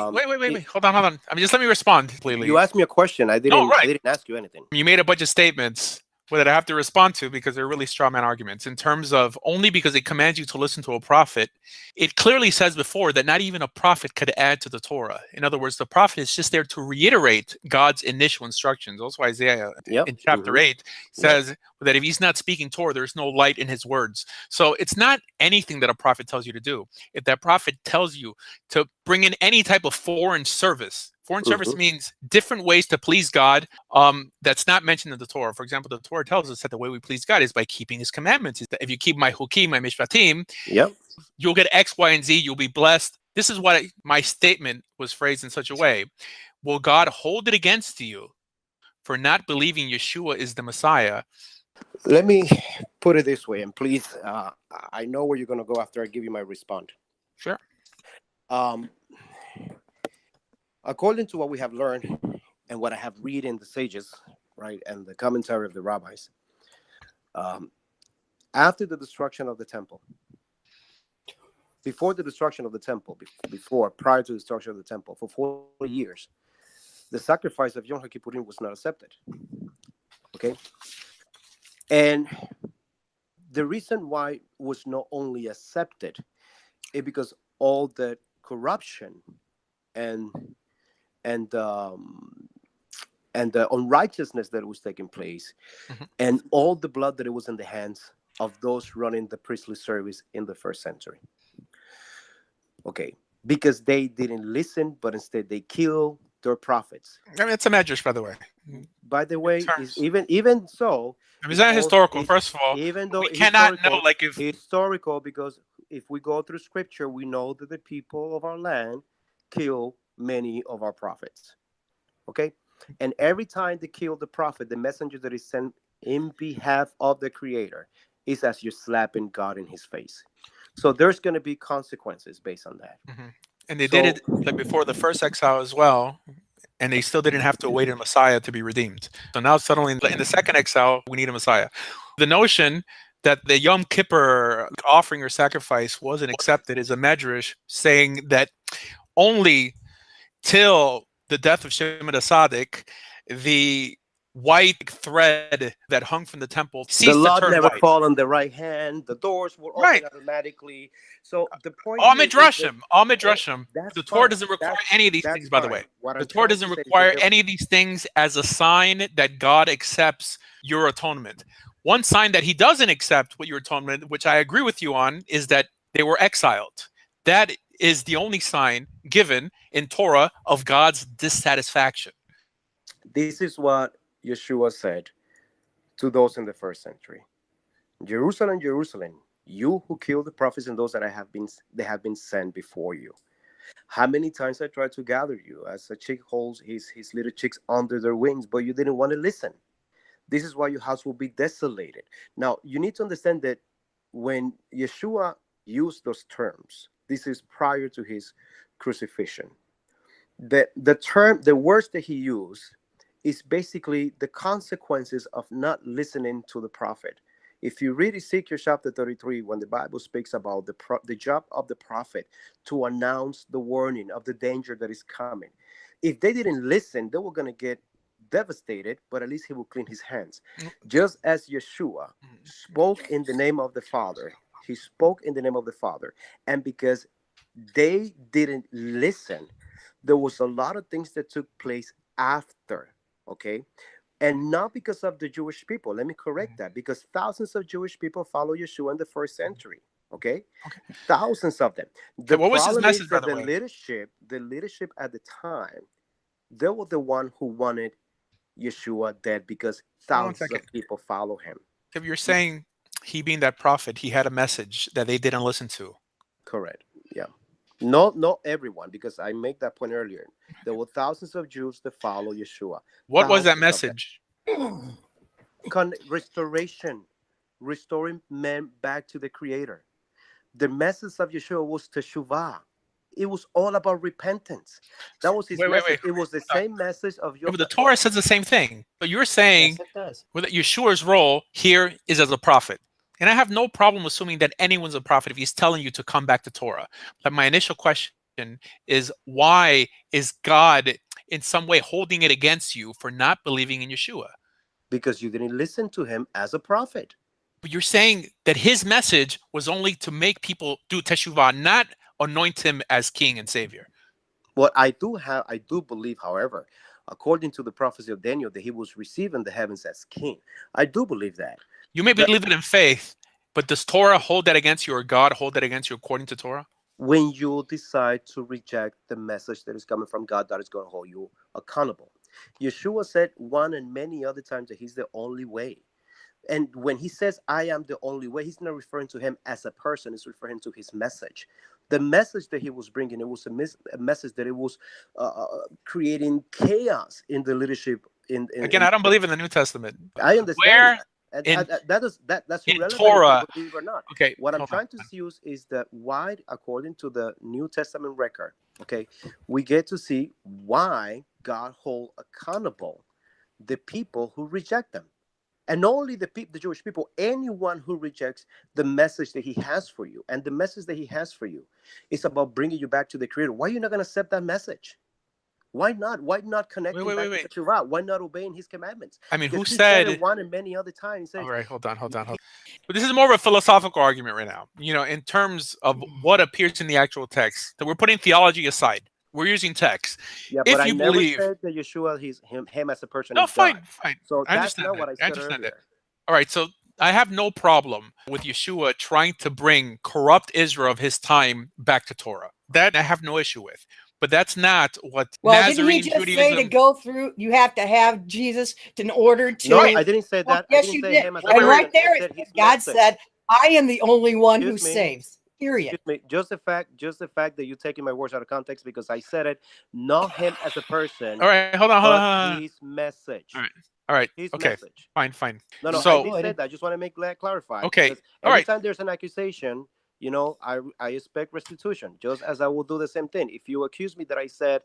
Hold on. I mean, just let me respond completely. You asked me a question. I didn't ask you anything. You made a bunch of statements that I have to respond to because they're really straw man arguments in terms of only because it commands you to listen to a prophet. It clearly says before that not even a prophet could add to the Torah. In other words, the prophet is just there to reiterate God's initial instructions. Also, Isaiah in chapter 8 says that if he's not speaking Torah, there's no light in his words. So it's not anything that a prophet tells you to do. If that prophet tells you to bring in any type of foreign service means different ways to please God that's not mentioned in the Torah. For example, the Torah tells us that the way we please God is by keeping his commandments. If you keep my hukim, my mishpatim, you'll get X, Y, and Z. You'll be blessed. This is what my statement was phrased in such a way. Will God hold it against you for not believing Yeshua is the Messiah? Let me put it this way, and please, I know where you're going to go after I give you my response. Sure. According to what we have learned and what I have read in the sages, right, and the commentary of the rabbis, um, after the destruction of the temple, before the destruction of the temple, prior to the destruction of the temple, for 40 years, the sacrifice of Yom Kippurim was not accepted. Okay, and the reason why it was not only accepted is because all the corruption and and um, and the unrighteousness that was taking place, Mhm. and all the blood that it was in the hands of those running the priestly service in the first century. Okay, because they didn't listen, but instead they killed their prophets. I mean, it's a medrash, by the way. By the In way, is terms, even so, I mean, it's is not also historical. is First of all, even though we cannot know, like, if historical, because if we go through scripture, we know that the people of our land kill many of our prophets. Okay, and every time they kill the prophet, the messenger that is sent in behalf of the creator, is as you're slapping God in his face. So there's going to be consequences based on that. Mhm. And they did So it like before the first exile as well, and they still didn't have to await a Messiah to be redeemed. So now suddenly in the second exile, we need a Messiah. The notion that the Yom Kippur offering or sacrifice wasn't accepted is a medrash saying that only till the death of Shimon the Tzaddik, the white thread that hung from the temple ceased the to lot turn never white. fall on the right hand. The doors will Right. open automatically. So the point All here is that midrashim, all midrashim. that's The Torah fine. doesn't require any of these That's things, by the fine. way. What The I'm Torah trying to doesn't say is that require any of these things as a sign that God accepts your atonement. One sign that he doesn't accept what your atonement, which I agree with you on, is that they were exiled. That is the only sign given in Torah of God's dissatisfaction. this is what Yeshua said to those in the first century. Jerusalem, Jerusalem, you who kill the prophets and those that they have been sent before you. How many times I tried to gather you as a chick holds his little chicks under their wings, but you didn't want to listen. This is why your house will be desolated. Now, you need to understand that when Yeshua used those terms, this is prior to his crucifixion. The words that he used is basically the consequences of not listening to the prophet. If you read Ezekiel chapter 33, when the Bible speaks about the job of the prophet to announce the warning of the danger that is coming, if they didn't listen, they were going to get devastated, but at least he will clean his hands. Just as Yeshua spoke in the name of the Father, he spoke in the name of the Father. And because they didn't listen, there was a lot of things that took place after. Okay, and not because of the Jewish people. Let me correct that, because thousands of Jewish people follow Yeshua in the first century. Okay, Okay. thousands of them. Okay, The what was his problem is message, by that the way? the leadership at the time, they were the one who wanted Yeshua dead because Hold on one thousands second. of people follow him. If you're saying he being that prophet, he had a message that they didn't listen to. Correct. Yeah. Not everyone, because I make that point earlier. There were thousands of Jews that follow Yeshua. What was that Thousands of them. message? Restoration, restoring men back to the Creator. The message of Yeshua was teshuvah. It was all about repentance. That was his Wait. message. It was the same message of Yeah, your. but the Torah says the same thing. But you're saying Yes, it does. that Yeshua's role here is as a prophet. And I have no problem assuming that anyone's a prophet if he's telling you to come back to Torah. But my initial question is, why is God in some way holding it against you for not believing in Yeshua? Because you didn't listen to him as a prophet. But you're saying that his message was only to make people do teshuvah, not anoint him as king and savior. What I do believe, however, according to the prophecy of Daniel, that he was receiving the heavens as king. I do believe that. You may But believe it in faith, but does Torah hold that against you, or God hold that against you according to Torah? when you decide to reject the message that is coming from God, that is going to hold you accountable. Yeshua said one and many other times that he's the only way. And when he says, I am the only way, he's not referring to him as a person, he's referring to his message. The message that he was bringing, it was a message that it was creating chaos in the leadership. Again, I don't believe in the New Testament. I understand. That's in irrelevant Torah. if you believe or not. Okay, What I'm trying to use is that why, according to the New Testament record, okay, we get to see why God hold accountable the people who reject them. And not only the Jewish people, anyone who rejects the message that he has for you. And the message that he has for you is about bringing you back to the Creator. Why are you not going to accept that message? Why not? Why not connecting back to the Torah? Why not obeying his commandments? I mean, because who said it one and many other times? All right, hold on. But this is more of a philosophical argument right now. In terms of what appears in the actual text. That we're putting theology aside. We're using text. Yeah, if but you I never believe said that Yeshua, him as a person No, is God. fine. So I that's understand not that. what I said earlier. All right, so I have no problem with Yeshua trying to bring corrupt Israel of his time back to Torah. That I have no issue with. But that's not what Nazarene didn't he just Judaism. say to go through? You have to have Jesus in order to. No, I didn't say that. Yes, you did. And right there, God said, "I am the only one who saves." Period. Excuse me. Just the fact that you're taking my words out of context, because I said it, not him as a person. All right, hold on. His message. All right. His okay. message. Fine. No, I did say that. I just want to make that clarified. Okay. Every time there's an accusation, I expect restitution. Just as I will do the same thing. If you accuse me that I said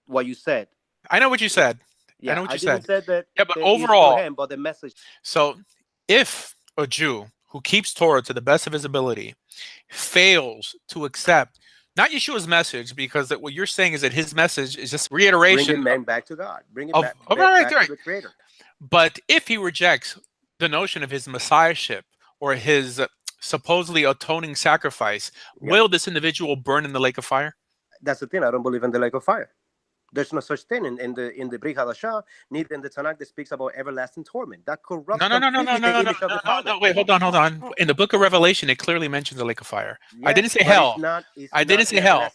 what you said. I know what you said. Yeah, I know what you didn't said. say that. Yeah, but overall, him, but the message. So, if a Jew who keeps Torah to the best of his ability fails to accept not Yeshua's message, because what you're saying is that his message is just reiteration, bringing men back to God, bringing back to the Creator. But if he rejects the notion of his messiahship or his supposedly atoning sacrifice, will this individual burn in the lake of fire? That's the thing. I don't believe in the lake of fire. There's no such thing in the Brit Hadashah, neither in the Tanakh that speaks about everlasting torment. That corrupts No. Wait, hold on. In the book of Revelation, it clearly mentions the lake of fire. Yes, I didn't say hell. I didn't say hell.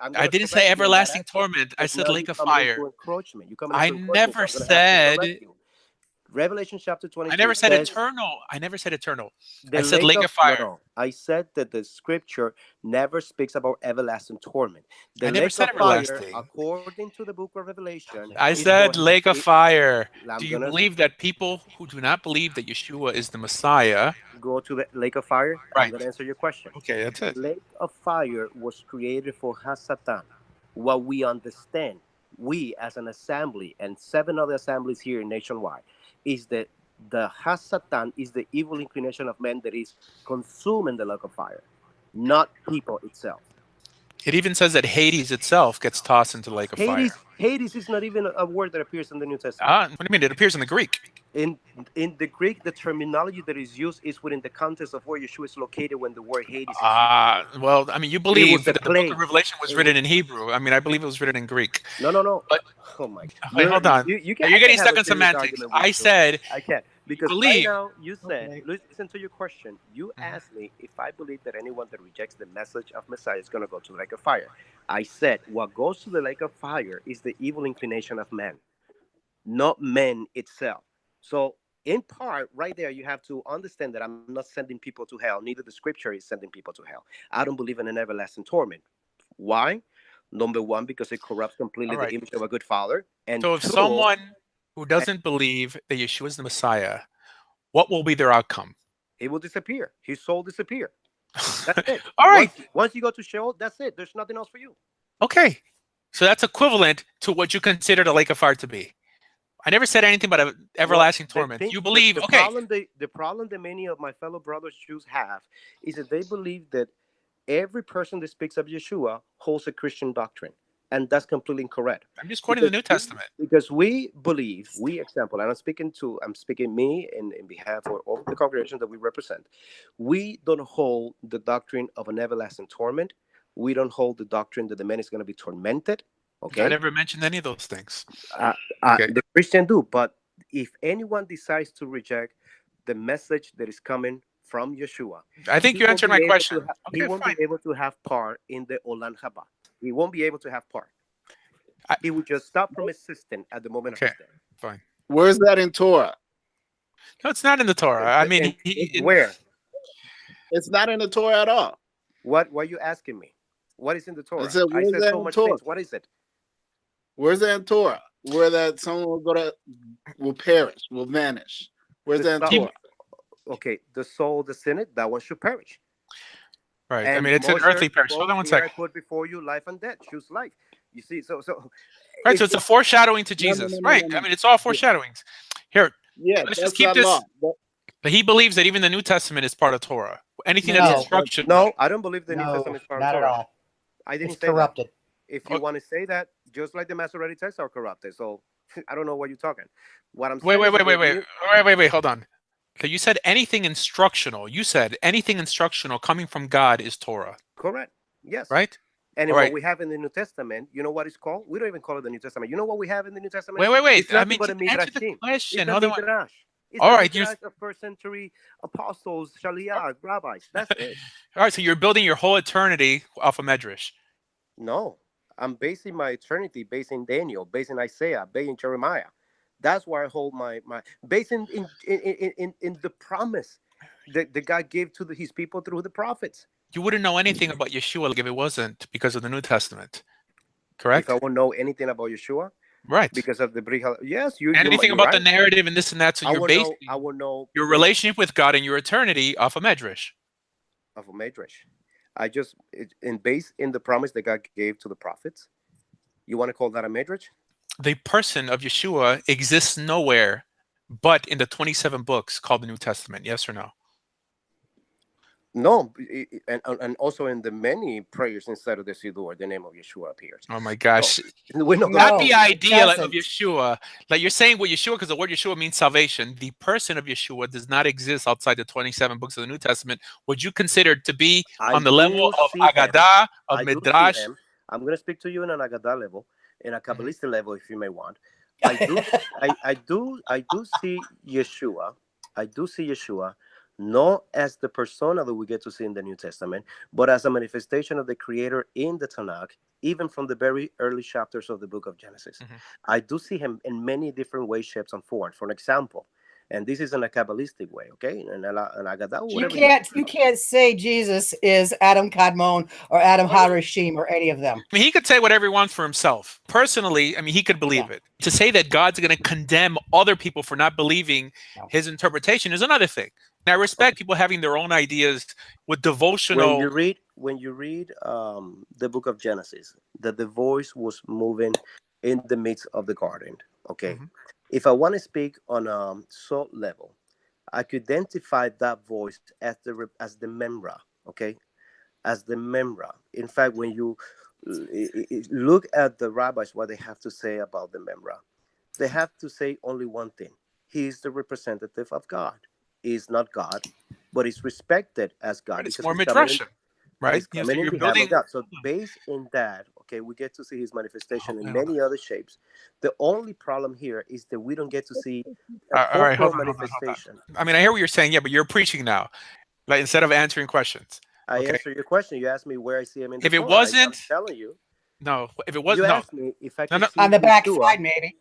I didn't say everlasting torment. I said lake of fire. I never said. Revelation chapter 22. I never said eternal. I said lake of fire. No. I said that the scripture never speaks about everlasting torment. I never said everlasting. According to the book of Revelation. I said lake of fire. Do you believe that people who do not believe that Yeshua is the Messiah go to the lake of fire? Right. I'm going to answer your question. Okay, that's it. The lake of fire was created for Hasatan. What we understand, we as an assembly and 7 other assemblies here nationwide, is that the Hasatan is the evil inclination of men that is consumed in the lake of fire, not people itself. It even says that Hades itself gets tossed into the lake of fire. Hades is not even a word that appears in the New Testament. What do you mean? It appears in the Greek. In the Greek, the terminology that is used is within the context of where Yeshua is located when the word Hades is used. Well, I mean, you believe that the book of Revelation was written in Hebrew. I mean, I believe it was written in Greek. No. But, oh my God. Wait, hold on. You're getting stuck on semantics. I said... I can't. Because right now, you said, listen to your question. You asked me if I believe that anyone that rejects the message of Messiah is going to go to the lake of fire. I said, what goes to the lake of fire is the evil inclination of man, not man itself. So, in part, right there, you have to understand that I'm not sending people to hell. Neither the scripture is sending people to hell. I don't believe in an everlasting torment. Why? Number one, because it corrupts completely the image of a good father. And so if someone who doesn't believe that Yeshua is the Messiah, what will be their outcome? He will disappear. His soul disappear. That's it. All right. Once you go to Sheol, that's it. There's nothing else for you. Okay. So that's equivalent to what you consider the lake of fire to be. I never said anything about an everlasting torment. You believe, the problem that many of my fellow brothers Jews have is that they believe that every person that speaks of Yeshua holds a Christian doctrine. And that's completely incorrect. I'm just quoting the New Testament. Because we believe, example, and I'm speaking me in behalf of all the congregations that we represent. We don't hold the doctrine of an everlasting torment. We don't hold the doctrine that the man is going to be tormented. Okay. I never mentioned any of those things. The Christian do, but if anyone decides to reject the message that is coming from Yeshua, I think you answered my question. He won't be able to have part in the Olam Haba. He won't be able to have part. He will just stop from existing at the moment of his death. Fine. Where's that in Torah? No, it's not in the Torah. I mean, where? It's not in the Torah at all. What are you asking me? What is in the Torah? I said so much things. What is it? Where's that in Torah? Where that someone will perish, will vanish. Where's that in Torah? Okay, the soul, the sinner, that one should perish. Right. And I mean, it's an earthly perish. Hold on one here second. I put before you life and death. Choose life. You see, so Right. So it's a foreshadowing to Jesus. Right. I mean, it's all foreshadowings. Here, Yeah, let's that's just keep not this. law. But he believes that even the New Testament is part of Torah. Anything No. that's instruction. No, I don't believe the New No, Testament is part not of at Torah. all. I didn't It's say corrupted. that. If you want to say that, just like the Masoretic texts are corrupted. So I don't know what you're talking. What I'm saying. Wait. Hold on. Okay, you said anything instructional. You said anything instructional coming from God is Torah. Correct. Yes. Right? And All what right. we have in the New Testament, you know what it's called? We don't even call it the New Testament. You know what we have in the New Testament? Wait. It's nothing but a answer the midrashim. question. It's a Hold on. midrash. It's All a right, midrash of first century apostles, shaliyah, rabbis. That's it. All right, so you're building your whole eternity off of Medrash. No, I'm basing my eternity based in Daniel, based in Isaiah, based in Jeremiah. That's where I hold my based in the promise that God gave to his people through the prophets. You wouldn't know anything about Yeshua if it wasn't because of the New Testament. Correct? If I would know anything about Yeshua, right. Because of the Brit, yes, anything you're about right. the narrative and this and that. So you're basing I will know your relationship with God and your eternity off of Medrash. Of a Medrash. I just based in the promise that God gave to the prophets. You want to call that a Medrash? The person of Yeshua exists nowhere but in the 27 books called the New Testament. Yes or no? No, and also in the many prayers inside of the Siddur, the name of Yeshua appears. Oh my gosh. So, we know not the idea of Yeshua. Like you're saying with Yeshua, because the word Yeshua means salvation. The person of Yeshua does not exist outside the 27 books of the New Testament. Would you consider to be on the level of Agadah, of Midrash? I'm going to speak to you in an Agadah level, in a Kabbalistic level, if you may want. I do see Yeshua. I do see Yeshua not as the persona that we get to see in the New Testament, but as a manifestation of the Creator in the Tanakh, even from the very early chapters of the book of Genesis. I do see him in many different ways, shapes, and forms. For an example, and this is in a Kabbalistic way, okay? And you can't say Jesus is Adam Kadmon or Adam Harishim or any of them. I mean, he could say whatever he wants for himself. Personally, I mean, he could believe it. To say that God's going to condemn other people for not believing his interpretation is another thing. And I respect people having their own ideas with devotional. When you read the book of Genesis, that the voice was moving in the midst of the garden. Okay, if I want to speak on a soul level, I could identify that voice as the memra. Okay, as the memra. In fact, when you look at the rabbis, what they have to say about the memra, they have to say only one thing: he is the representative of God. He is not God, but he's respected as God. Right, it's more midrashim, right? Yes, so you're building. So based in that, okay, we get to see his manifestation in many other shapes. The only problem here is that we don't get to see a full manifestation. I mean, I hear what you're saying, but you're preaching now. Like instead of answering questions. I answered your question. You asked me where I see him in the If it wasn't, I'm telling you. No, if it wasn't, you asked me if I could see on the back side, maybe.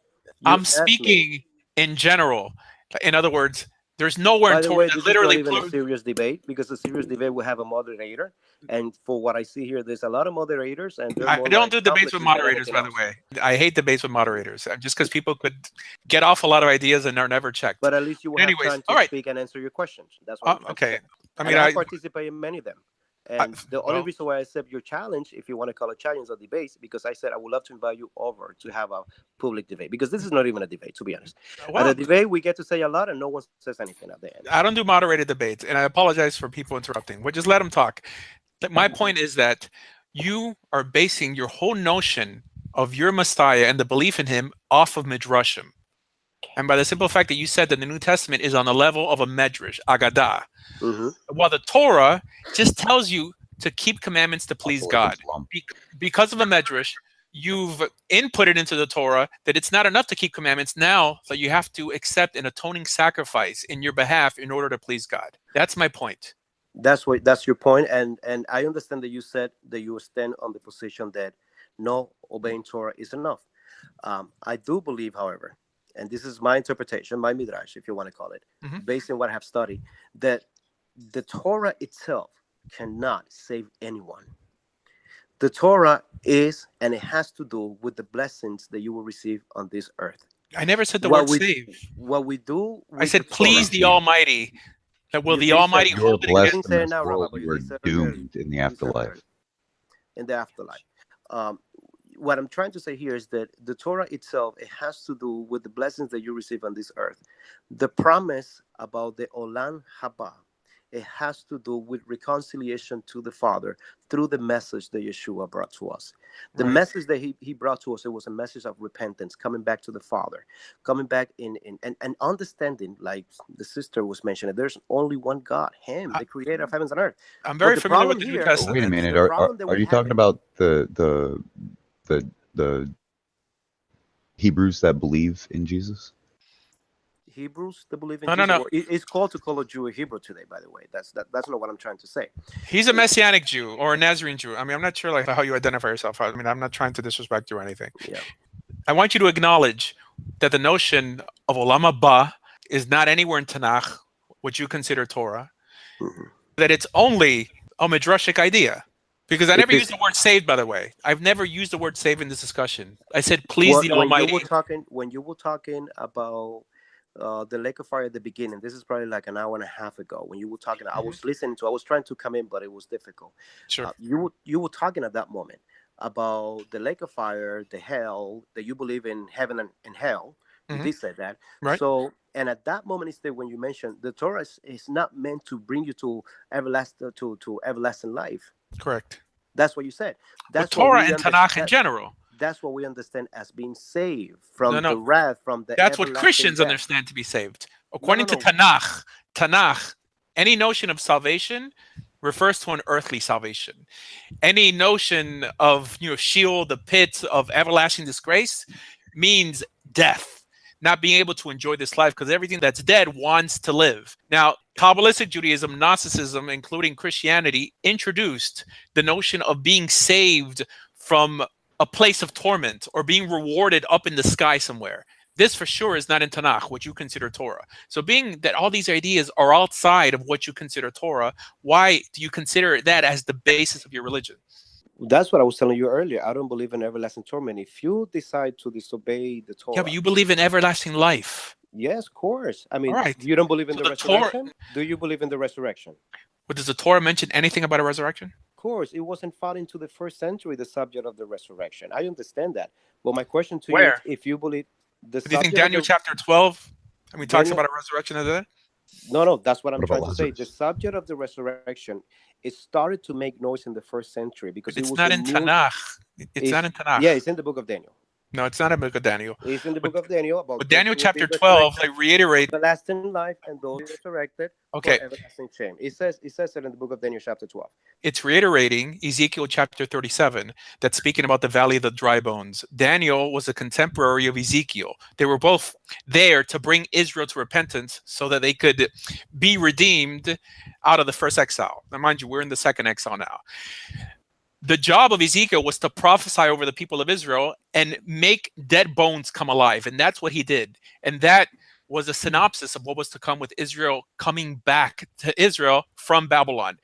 I'm speaking in general. In other words, there's nowhere in Torah that literally is not even a serious debate, because a serious debate will have a moderator, and for what I see here, there's a lot of moderators, and I don't do debates with moderators, by the way. I hate debates with moderators, just because people could get off a lot of ideas and are never checked. But at least you will have time to speak and answer your questions. That's what I'm okay. I mean, I participate in many of them. And the only reason why I accept your challenge, if you want to call it challenge or debates, because I said I would love to invite you over to have a public debate, because this is not even a debate, to be honest. At a debate, we get to say a lot and no one says anything at the end. I don't do moderated debates, and I apologize for people interrupting. But just let them talk. My point is that you are basing your whole notion of your Messiah and the belief in him off of Midrashim. And by the simple fact that you said that the New Testament is on the level of a Medrash, Agadah, while the Torah just tells you to keep commandments to please God. Because of a Medrash, you've inputted into the Torah that it's not enough to keep commandments now, so you have to accept an atoning sacrifice in your behalf in order to please God. That's my point. That's your point, and I understand that you said that you stand on the position that no, obeying Torah is enough. I do believe, however, and this is my interpretation, my midrash, if you want to call it, based on what I have studied, that the Torah itself cannot save anyone. The Torah is, and it has to do with the blessings that you will receive on this earth. I never said the What word we save. what we do I with said, the please Torah. the Almighty. That will You the didn't say Almighty that. You're hold it You blessed against. didn't in say it this now, Rabbi, world. but you You are did say it earlier. doomed in the You said it afterlife. earlier. In the afterlife. What I'm trying to say here is that the Torah itself, it has to do with the blessings that you receive on this earth. The promise about the Olam Haba, it has to do with reconciliation to the Father through the message that Yeshua brought to us. The Right. message that he brought to us, it was a message of repentance, coming back to the Father, coming back and understanding, like the sister was mentioning, there's only one God, Him, the creator of heavens and earth. I'm But very the familiar problem with the New here, Oh, wait a Testament. minute. the problem that Are we you have talking about the Hebrews that believe in Jesus? Hebrews, the believe in No, no, Jesus. no. Well, it's called to call a Jew a Hebrew today, by the way. That's not what I'm trying to say. He's a Messianic Jew or a Nazarene Jew. I mean, I'm not sure like how you identify yourself. I mean, I'm not trying to disrespect you or anything. Yeah. I want you to acknowledge that the notion of Olam Haba is not anywhere in Tanakh, what you consider Torah. Mhm. That it's only a midrashic idea. Because I It never is. used the word saved, by the way. I've never used the word save in this discussion. I said, please the When you Almighty. were talking about the lake of fire at the beginning, this is probably like an hour and a half ago. When you were talking, I was listening to. I was trying to come in, but it was difficult. Sure. You were talking at that moment about the lake of fire, the hell, that you believe in heaven and hell. You did say that. Right. So, and at that moment, is that when you mentioned the Torah is not meant to bring you to everlasting life. Correct. That's what you said. But That's what Torah we and Tanakh in general. That's what we understand as being saved from No. the wrath, from the That's what everlasting Christians death. understand to be saved. According No. to Tanakh, any notion of salvation refers to an earthly salvation. Any notion of Sheol, the pit of everlasting disgrace, means death, not being able to enjoy this life, because everything that's dead wants to live. Now, Kabbalistic Judaism, Gnosticism, including Christianity, introduced the notion of being saved from a place of torment or being rewarded up in the sky somewhere. This for sure is not in Tanakh, what you consider Torah. So being that all these ideas are outside of what you consider Torah, why do you consider that as the basis of your religion? That's what I was telling you earlier. I don't believe in everlasting torment. If you decide to disobey the Torah. Yeah, but you believe in everlasting life. Yes, of course. I mean, All right. You don't believe in So the resurrection? Do you believe in the resurrection? But does the Torah mention anything about a resurrection? Of course. It wasn't fought into the first century, the subject of the resurrection. I understand that. But my question to you is, if you believe the Do you think subject Daniel chapter 12, talks about a resurrection of that? No, that's what I'm What trying about to say. Lazarus? The subject of the resurrection, it started to make noise in the first century because It's it was not in Tanakh. It's not in Tanakh. Yeah, it's in the book of Daniel. No, it's not in the book of Daniel. It's in the book of Daniel about But Daniel chapter 12, they reiterate everlasting life and those resurrected for everlasting shame. It says it in the book of Daniel chapter 12. It's reiterating Ezekiel chapter 37 that's speaking about the valley of the dry bones. Daniel was a contemporary of Ezekiel. They were both there to bring Israel to repentance so that they could be redeemed out of the first exile. Now, mind you, we're in the second exile now. The job of Ezekiel was to prophesy over the people of Israel and make dead bones come alive. And that's what he did. And that was a synopsis of what was to come with Israel coming back to Israel from Babylon.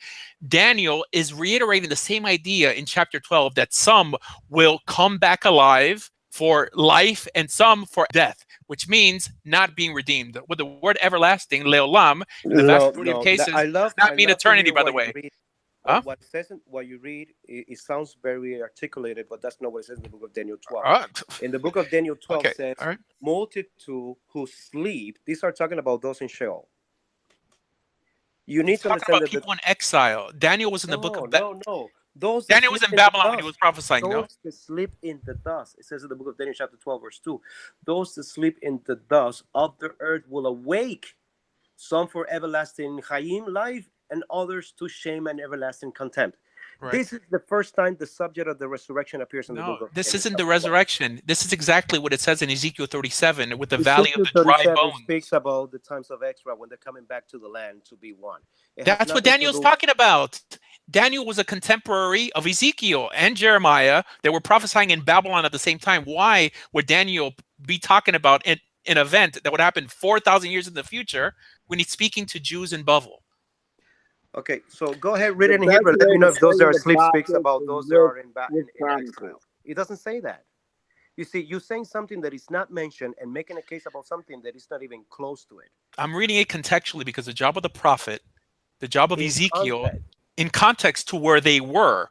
Daniel is reiterating the same idea in chapter 12 that some will come back alive for life and some for death, which means not being redeemed. With the word everlasting, leolam, in the vast majority of cases, does not mean eternity, by the way. What you read, it sounds very articulated, but that's not what it says in the book of Daniel 12. In the book of Daniel 12 says, multitude who sleep. These are talking about those in Sheol. You need to understand that people in exile. Daniel was in the book of No. Daniel was in Babylon when he was prophesying. Those that sleep in the dust. It says in the book of Daniel chapter 12 verse 2. Those that sleep in the dust of the earth will awake. Some for everlasting chayim, life, and others to shame and everlasting contempt. Right. This is the first time the subject of the resurrection appears in the book of this isn't the resurrection. This is exactly what it says in Ezekiel 37 with the valley of the dry bones. Speaks about the times of exile when they're coming back to the land to be one. That's what Daniel's talking about. Daniel was a contemporary of Ezekiel and Jeremiah. They were prophesying in Babylon at the same time. Why would Daniel be talking about an event that would happen 4,000 years in the future when he's speaking to Jews in Bavel? Okay, so go ahead, read it in Hebrew. Let me know if those that are asleep speaks about those that are in exile. It doesn't say that. You see, you're saying something that is not mentioned and making a case about something that is not even close to it. I'm reading it contextually because the job of the prophet, the job of In Ezekiel, context. in context to where they were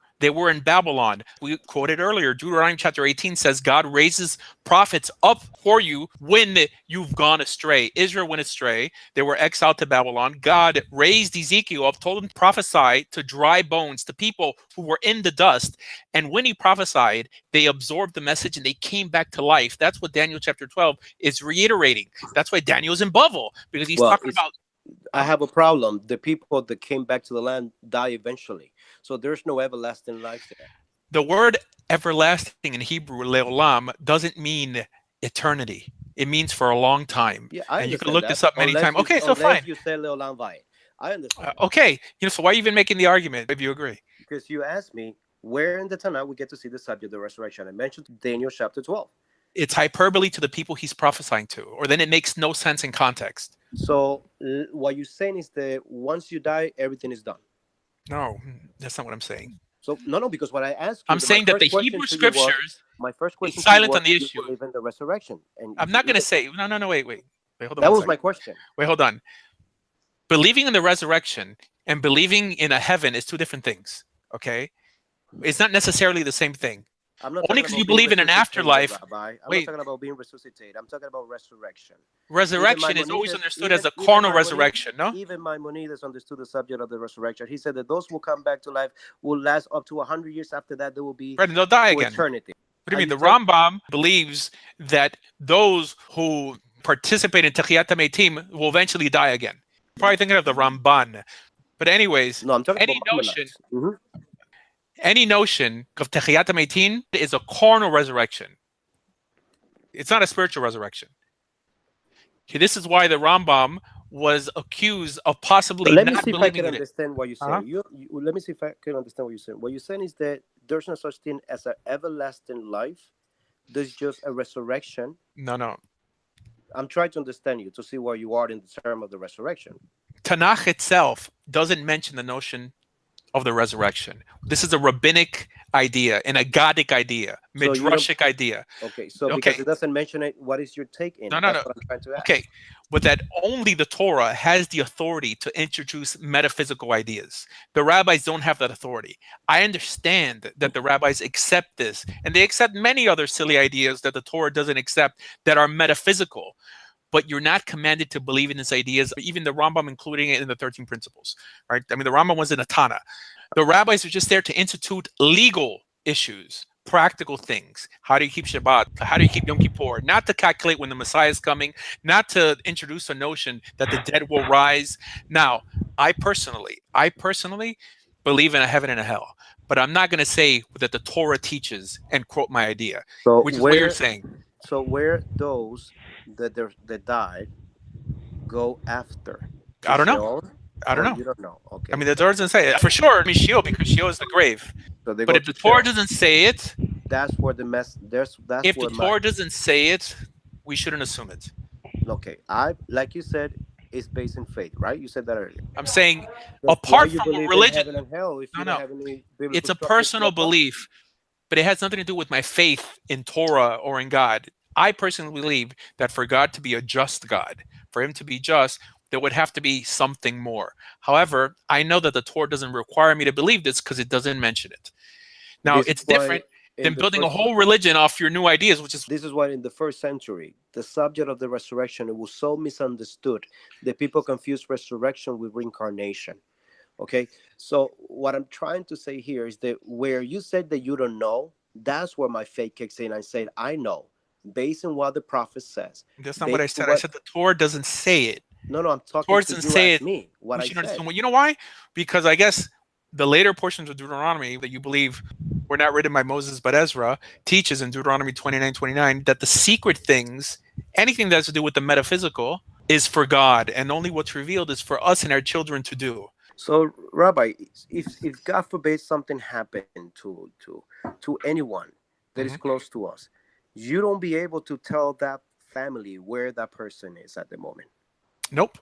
in Babylon. We quoted earlier, Deuteronomy chapter 18 says God raises prophets up for you when you've gone astray. Israel went astray. They were exiled to Babylon. God raised Ezekiel up, told him to prophesy to dry bones, to people who were in the dust. And when he prophesied, they absorbed the message and they came back to life. That's what Daniel chapter 12 is reiterating. That's why Daniel's in Bavel, because he's talking about. I have a problem. The people that came back to the land die eventually. So there's no everlasting life there. The word everlasting in Hebrew, leolam, doesn't mean eternity. It means for a long time. Yeah, I and you can understand look that. this up many Unless times. you- Okay, so fine. Unless you say leolam vae. I understand. Okay, so why are you even making the argument if you agree? Because you asked me where in the Tanakh we get to see the subject of the resurrection. I mentioned Daniel chapter 12. It's hyperbole to the people he's prophesying to, or then it makes no sense in context. So what you're saying is that once you die, everything is done. No, that's not what I'm saying. So no, because what I asked you, I'm saying that the Hebrew scriptures, my first question, it's silent on the do you issue. believe in the resurrection? And I'm not going to say, no, wait, hold on. That was my question. Wait, hold on. Believing in the resurrection and believing in a heaven is two different things, okay? It's not necessarily the same thing. I'm not Only talking because about you being believe in an resuscitated, afterlife. Rabbi. I'm Wait. not talking about being resuscitated. I'm talking about resurrection. Resurrection is always understood as a carnal resurrection, no? Even Maimonides understood the subject of the resurrection. He said that those who come back to life will last up to 100 years. After that, they will be Right, and they'll die for again. eternity. What do you mean? The Rambam believes that those who participate in Techiyat HaMeitim will eventually die again. Probably thinking of the Ramban. But anyways, No, I'm talking any about notion, Maimonides. any notion of Techiyat HaMeitim is a carnal resurrection. It's not a spiritual resurrection. Okay, this is why the Rambam was accused of possibly Let me not see if I believing can in it. understand what you're saying. Let me see if I can understand what you're saying. What you're saying is that there's no such thing as an everlasting life. There's just a resurrection. No. I'm trying to understand you to see where you are in the term of the resurrection. Tanakh itself doesn't mention the notion of the resurrection. This is a rabbinic idea, an agadic idea, midrashic idea. Okay, so because it doesn't mention it, what is your take in it? No. That's what I'm trying to ask. Okay, but that only the Torah has the authority to introduce metaphysical ideas. The rabbis don't have that authority. I understand that the rabbis accept this, and they accept many other silly ideas that the Torah doesn't accept that are metaphysical. But you're not commanded to believe in these ideas, even the Rambam including it in the 13 principles, right? I mean, the Rambam was in a Tana. The rabbis are just there to institute legal issues, practical things. How do you keep Shabbat? How do you keep Yom Kippur? Not to calculate when the Messiah is coming, not to introduce a notion that the dead will rise. Now, I personally believe in a heaven and a hell, but I'm not going to say that the Torah teaches and quote my idea, which is what you're saying. So where those that died go after? I don't know. I don't know. You don't know. Okay. I mean, the Torah doesn't say it. For sure, I mean, Sheol, because Sheol is the grave. So but if the Torah doesn't say it, that's where the mess. If the Torah doesn't say it, we shouldn't assume it. Okay. Like you said, it's based in faith, right? You said that earlier. I'm saying, apart from religion, and hell if it's a personal belief, but it has nothing to do with my faith in Torah or in God. I personally believe that for God to be a just God, for him to be just, there would have to be something more. However, I know that the Torah doesn't require me to believe this because it doesn't mention it. Now, it's different than building a whole religion off your new ideas, which is... This is why in the first century, the subject of the resurrection, it was so misunderstood that people confused resurrection with reincarnation. Okay? So what I'm trying to say here is that where you said that you don't know, that's where my faith kicks in. I said, I know. Based on what the prophet says. That's not what I said. I said the Torah doesn't say it. No, I'm talking Torah to doesn't you say as it. me. What I said. Well, you know why? Because I guess the later portions of Deuteronomy that you believe were not written by Moses but Ezra teaches in Deuteronomy 29:29 that the secret things, anything that has to do with the metaphysical, is for God, and only what's revealed is for us and our children to do. So, Rabbi, if God forbid something happened to anyone that is close to us, you don't be able to tell that family where that person is at the moment. Nope.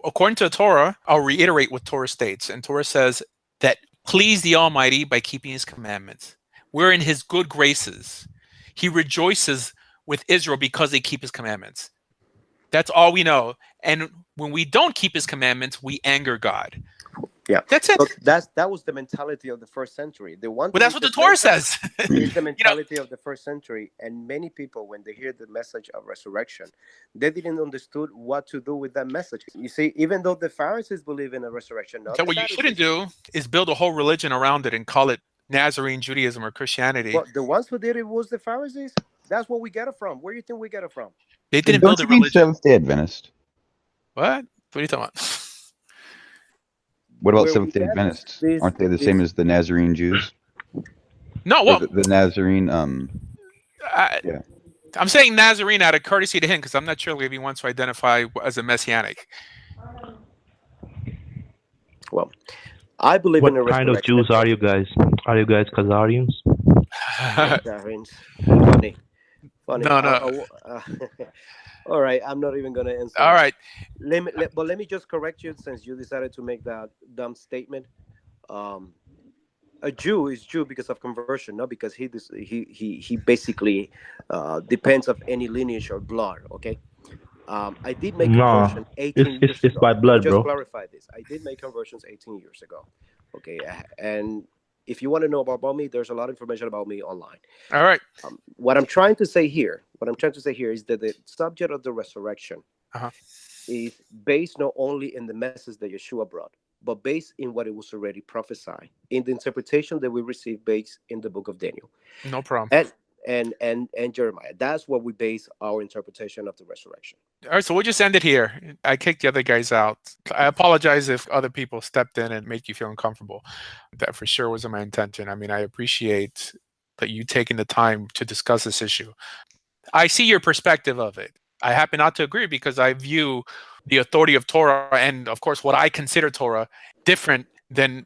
According to the Torah, I'll reiterate what Torah states. And Torah says that please the Almighty by keeping his commandments. We're in his good graces. He rejoices with Israel because they keep his commandments. That's all we know. And when we don't keep his commandments, we anger God. Yeah, that's it. So that was the mentality of the first century. The one, but that's what the Torah says. Is the mentality of the first century, and many people, when they hear the message of resurrection, they didn't understood what to do with that message. You see, even though the Pharisees believe in a resurrection, so what you shouldn't do is build a whole religion around it and call it Nazarene Judaism or Christianity. Well, the ones who did it was the Pharisees. That's where we get it from. Where do you think we get it from? They didn't build a religion. Seventh-day Adventist. What are you talking about? What about Seventh-day Adventists? Aren't they the same as the Nazarene Jews? No, well, the Nazarene. Yeah. I'm saying Nazarene out of courtesy to him because I'm not sure if he wants to identify as a messianic. Well, I believe in a resurrection. What kind of Jews are you guys? Are you guys Khazarians? Funny. No. All right, I'm not even going to answer. All right. But let me just correct you since you decided to make that dumb statement. A Jew is Jew because of conversion, not because he basically depends of any lineage or blood. Okay. I did make conversion 18 years ago. It's by blood, just bro. Clarify this. I did make conversions 18 years ago. Okay, and if you want to know about me, there's a lot of information about me online. All right. What I'm trying to say here is that the subject of the resurrection is based not only in the message that Yeshua brought, but based in what it was already prophesied, in the interpretation that we received based in the book of Daniel. No problem. And Jeremiah. That's what we base our interpretation of the resurrection. All right, so we'll just end it here. I kicked the other guys out. I apologize if other people stepped in and make you feel uncomfortable. That for sure wasn't my intention. I mean, I appreciate that you taking the time to discuss this issue. I see your perspective of it. I happen not to agree because I view the authority of Torah and, of course, what I consider Torah different than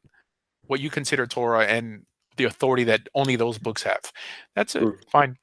what you consider Torah and the authority that only those books have. That's it. Fine.